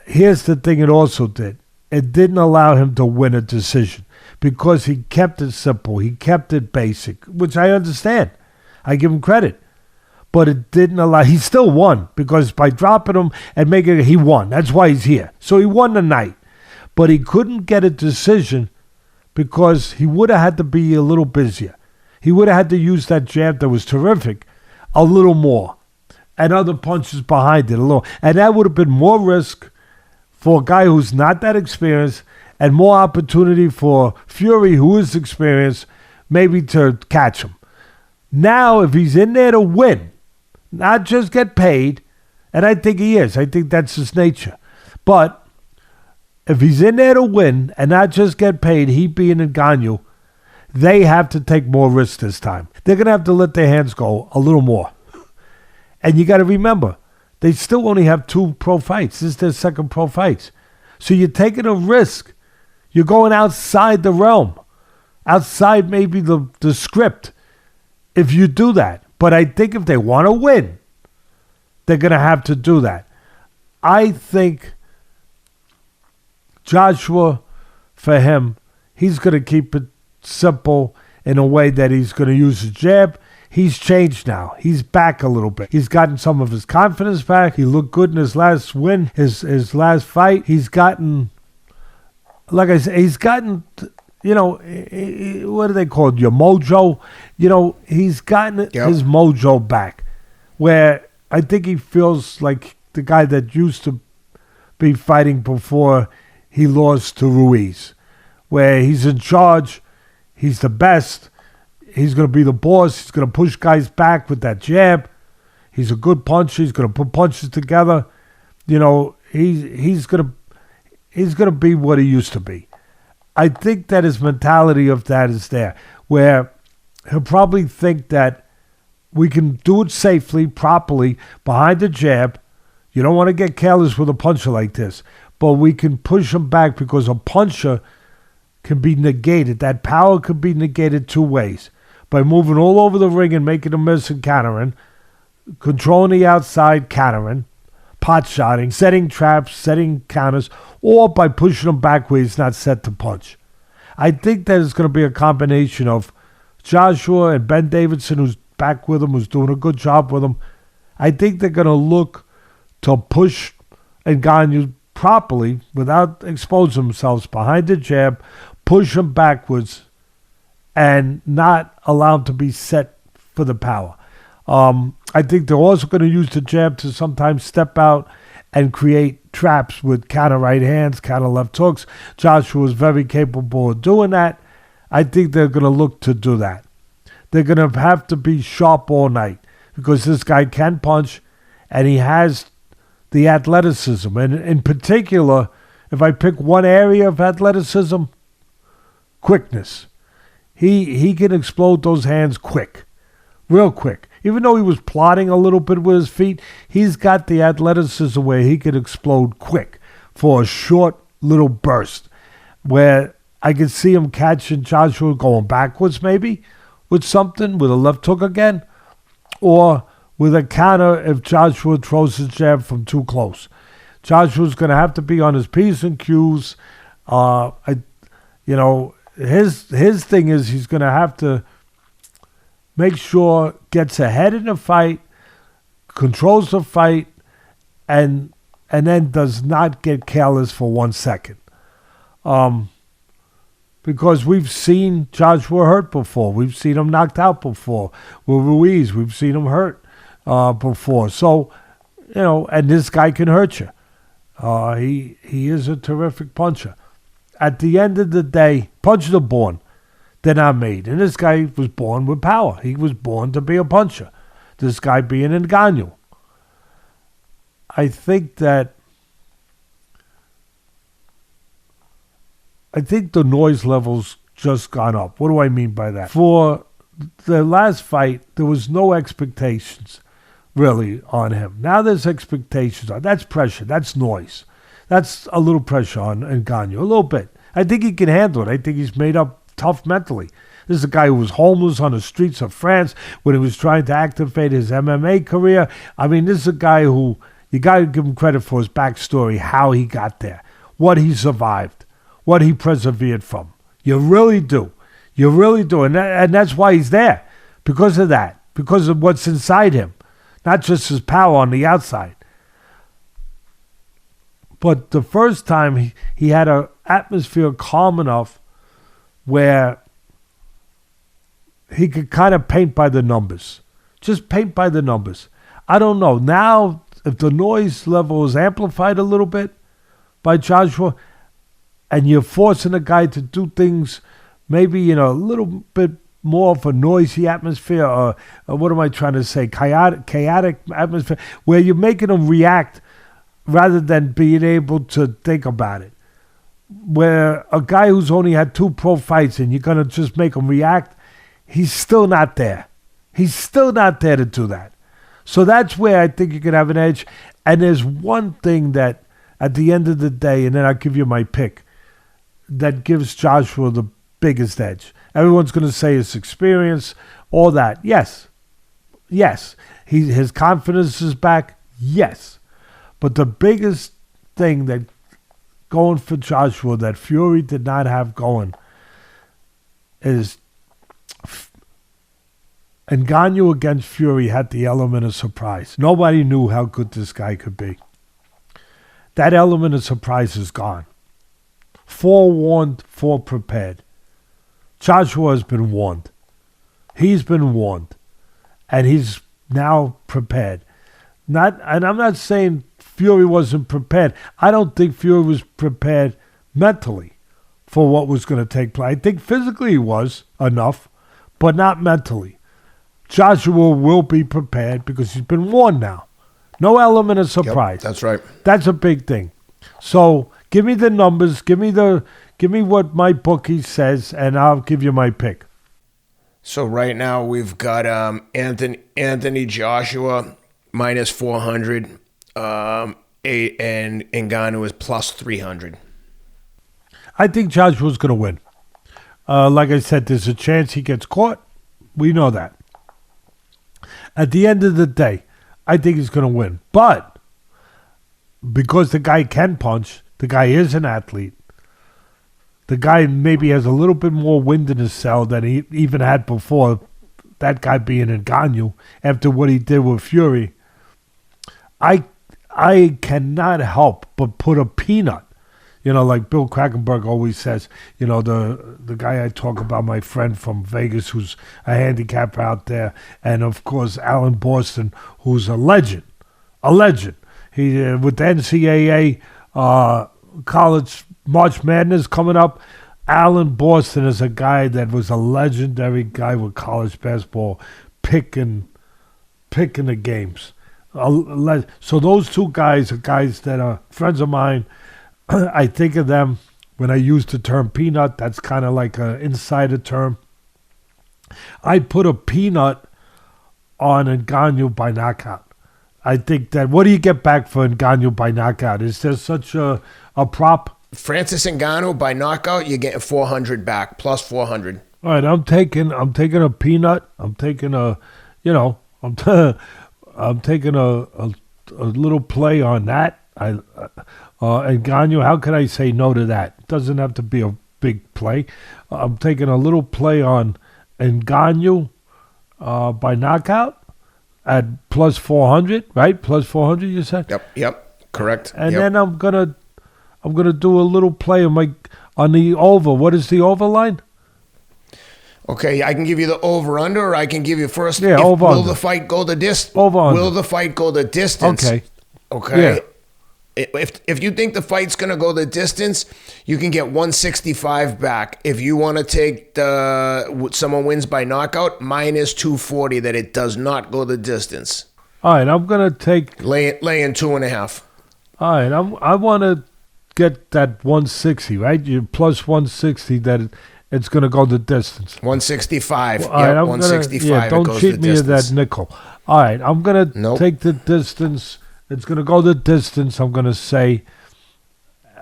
Here's the thing it also did. It didn't allow him to win a decision because he kept it simple, he kept it basic, which I understand. I give him credit. But it didn't allow, he still won because by dropping him and making it, he won. That's why he's here. So he won the night. But he couldn't get a decision because he would have had to be a little busier. He would have had to use that jab that was terrific a little more. And other punches behind it a little. And that would have been more risk for a guy who's not that experienced and more opportunity for Fury, who is experienced, maybe to catch him. Now, if he's in there to win, not just get paid, and I think he is. I think that's his nature. But if he's in there to win and not just get paid, he being Ngannou, they have to take more risks this time. They're going to have to let their hands go a little more. And you got to remember, they still only have 2 pro fights. This is their second pro fights. So you're taking a risk. You're going outside the realm, outside maybe the script, if you do that. But I think if they want to win, they're going to have to do that. I think Joshua, for him, he's going to keep it simple in a way that he's going to use his jab. He's changed now. He's back a little bit. He's gotten some of his confidence back. He looked good in his last win, his last fight. He's gotten, like I said, he's gotten, what do they call it? Your mojo. He's gotten his mojo back, where I think he feels like the guy that used to be fighting before he lost to Ruiz, where he's in charge, he's the best, he's going to be the boss, he's going to push guys back with that jab, he's a good puncher, he's going to put punches together, he's going to be what he used to be. I think that his mentality of that is there, where he'll probably think that we can do it safely, properly, behind the jab. You don't want to get careless with a puncher like this, but we can push him back because a puncher can be negated. That power could be negated 2 ways. By moving all over the ring and making a miss and countering, controlling the outside, countering, pot-shotting, setting traps, setting counters, or by pushing him back where he's not set to punch. I think that it's going to be a combination of Joshua and Ben Davidson, who's back with him, who's doing a good job with him. I think they're going to look to push Ngannou properly without exposing themselves behind the jab, push him backwards, and not allow him to be set for the power. I think they're also going to use the jab to sometimes step out and create traps with counter right hands, counter left hooks. Joshua is very capable of doing that. I think they're going to look to do that. They're going to have to be sharp all night because this guy can punch and he has the athleticism. And in particular, if I pick one area of athleticism, quickness. He can explode those hands quick. real quick. Even though he was plodding a little bit with his feet, he's got the athleticism where he could explode quick for a short little burst, where I could see him catching Joshua going backwards maybe with something, with a left hook again, or with a counter if Joshua throws his jab from too close. Joshua's going to have to be on his P's and Q's. His thing is he's going to have to make sure gets ahead in the fight, controls the fight, and then does not get careless for 1 second. Because we've seen Joshua hurt before. We've seen him knocked out before. With Ruiz, we've seen him hurt before. So, and this guy can hurt you. He is a terrific puncher. At the end of the day, punches are born. They're not made. And this guy was born with power. He was born to be a puncher. This guy being Ngannou. I think the noise level's just gone up. What do I mean by that? For the last fight, there was no expectations really on him. Now there's expectations on. That's pressure. That's noise. That's a little pressure on Ngannou. A little bit. I think he can handle it. I think he's made up tough mentally. This is a guy who was homeless on the streets of France when he was trying to activate his MMA career. I mean, this is a guy who, you got to give him credit for his backstory, how he got there, what he survived, what he persevered from. You really do. You really do. And that's why he's there. Because of that. Because of what's inside him. Not just his power on the outside. But the first time he had an atmosphere calm enough where he could kind of paint by the numbers. Just paint by the numbers. I don't know. Now, if the noise level is amplified a little bit by Joshua, and you're forcing a guy to do things maybe in a little bit more of a noisy atmosphere, or what am I trying to say, chaotic atmosphere, where you're making him react rather than being able to think about it. Where a guy who's only had 2 pro fights and you're going to just make him react, he's still not there. He's still not there to do that. So that's where I think you can have an edge. And there's one thing that, at the end of the day, and then I'll give you my pick, that gives Joshua the biggest edge. Everyone's going to say his experience, all that. Yes. Yes. His confidence is back. Yes. But the biggest thing that going for Joshua that Fury did not have going is Ngannou against Fury had the element of surprise. Nobody knew how good this guy could be. That element of surprise is gone. Forewarned, foreprepared. Joshua has been warned. He's been warned. And he's now prepared. And I'm not saying Fury wasn't prepared. I don't think Fury was prepared mentally for what was going to take place. I think physically he was enough, but not mentally. Joshua will be prepared because he's been warned now. No element of surprise. Yep, that's right. That's a big thing. So give me the numbers. Give me what my bookie says, and I'll give you my pick. So right now we've got Anthony Joshua minus 400, and Ngannou is plus 300. I think Joshua's going to win. Like I said, there's a chance he gets caught. We know that. At the end of the day, I think he's going to win. But because the guy can punch, the guy is an athlete, the guy maybe has a little bit more wind in his sail than he even had before, that guy being Ngannou, after what he did with Fury, I cannot help but put a peanut. Like Bill Krakenberg always says, the guy I talk about, my friend from Vegas who's a handicapper out there, and of course Alan Boston, who's a legend. He with the NCAA college March Madness coming up, Alan Boston is a guy that was a legendary guy with college basketball, picking the games. So those two guys are guys that are friends of mine. I think of them when I use the term peanut. That's kind of like an insider term. I put a peanut on Ngannou by knockout. I think that, what do you get back for Ngannou by knockout? Is there such a prop? Francis Ngannou by knockout, you're getting 400 back, plus 400. All right, I'm taking a peanut. I'm taking a, I'm taking a little play on that. Ngannou, how can I say no to that? It doesn't have to be a big play. I'm taking a little play on Ngannou by knockout at plus 400, right? Plus 400, you said? Yep, correct. And then I'm gonna do a little play on the over. What is the over line? Okay, I can give you the over-under, or I can give you first. Yeah, will the fight go the distance? Over-under. Will the fight go the distance? Okay. Yeah. If you think the fight's going to go the distance, you can get 165 back. If you want to take someone wins by knockout, minus 240 that it does not go the distance. All right, I'm going to take... Lay in 2.5. All right, I want to get that 160, right? You plus 160 that it's going to go the distance. 165. Well, all right, 165. Don't cheat me of that nickel. All right, I'm going to take the distance. It's going to go the distance. I'm going to say,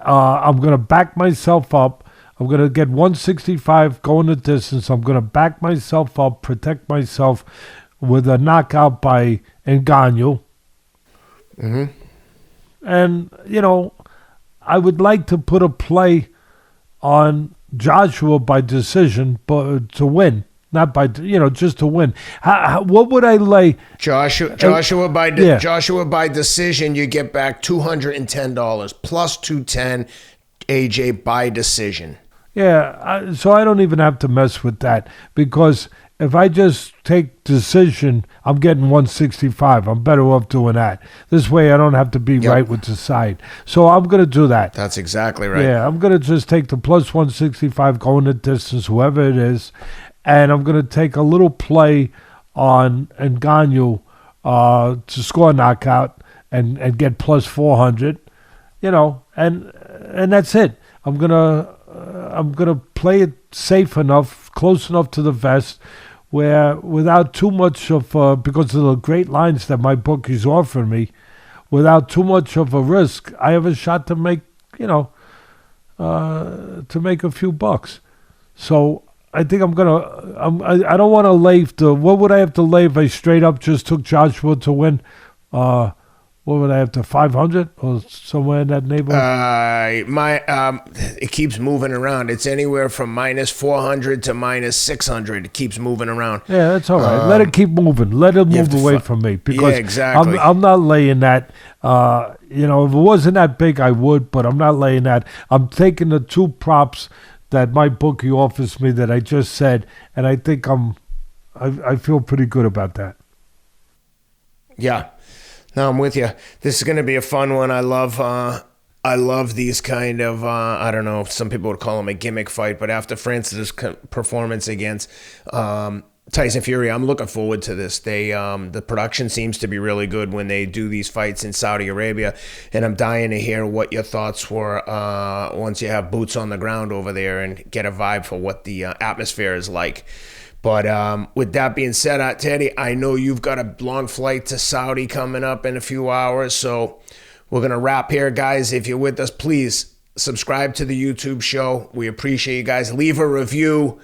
I'm going to back myself up. I'm going to get 165 going the distance. I'm going to back myself up, protect myself with a knockout by Ngannou. Mm-hmm. And, I would like to put a play on Joshua by decision, but to win. Not by, just to win. What would I lay? Joshua by decision, you get back $210 plus 210. AJ by decision. Yeah, so I don't even have to mess with that, because if I just take decision, I'm getting 165. I'm better off doing that. This way I don't have to be right with the side. So I'm going to do that. That's exactly right. Yeah, I'm going to just take the plus 165 going the distance, whoever it is, and I'm going to take a little play on Ngannou to score a knockout and get plus 400, and that's it. I'm gonna play it safe enough, close enough to the vest, where without too much of because of the great lines that my bookies offer me, without too much of a risk, I have a shot to make to make a few bucks. So I think I don't want to lay what would I have to lay if I straight up just took Joshua to win? What would I have to 500 or somewhere in that neighborhood? It keeps moving around. It's anywhere from minus 400 to minus 600. It keeps moving around. Yeah, that's all right. Let it keep moving. Let it move away from me, because exactly. I'm not laying that. If it wasn't that big, I would, but I'm not laying that. I'm taking the two props that my bookie offers me that I just said, and I think I feel pretty good about that. Yeah. No, I'm with you. This is going to be a fun one. I love these kind of, I don't know, some people would call them a gimmick fight, but after Francis' performance against Tyson Fury, I'm looking forward to this. The production seems to be really good when they do these fights in Saudi Arabia, and I'm dying to hear what your thoughts were once you have boots on the ground over there and get a vibe for what the atmosphere is like. But with that being said, Teddy, I know you've got a long flight to Saudi coming up in a few hours, so we're going to wrap here, guys. If you're with us, please subscribe to the YouTube show. We appreciate you guys. Leave a review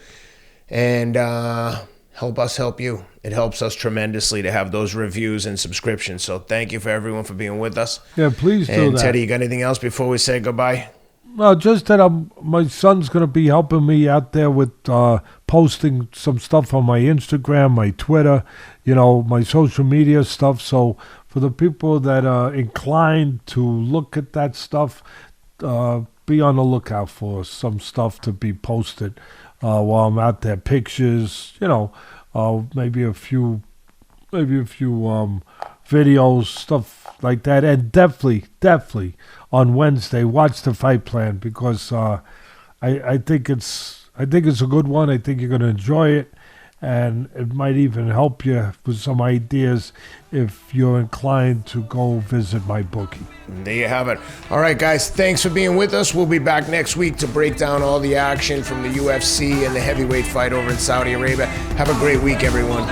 and help us help you. It helps us tremendously to have those reviews and subscriptions. So thank you for everyone for being with us. Yeah, please do that. And Teddy, you got anything else before we say goodbye? No, just that my son's going to be helping me out there with posting some stuff on my Instagram, my Twitter, my social media stuff. So for the people that are inclined to look at that stuff, be on the lookout for some stuff to be posted while I'm out there. Pictures, maybe a few videos, stuff like that. And definitely on Wednesday, watch the fight plan, because I think it's a good one. I think you're going to enjoy it, and it might even help you with some ideas if you're inclined to go visit my bookie. There you have it. All right, guys, thanks for being with us. We'll be back next week to break down all the action from the UFC and the heavyweight fight over in Saudi Arabia. Have a great week, everyone.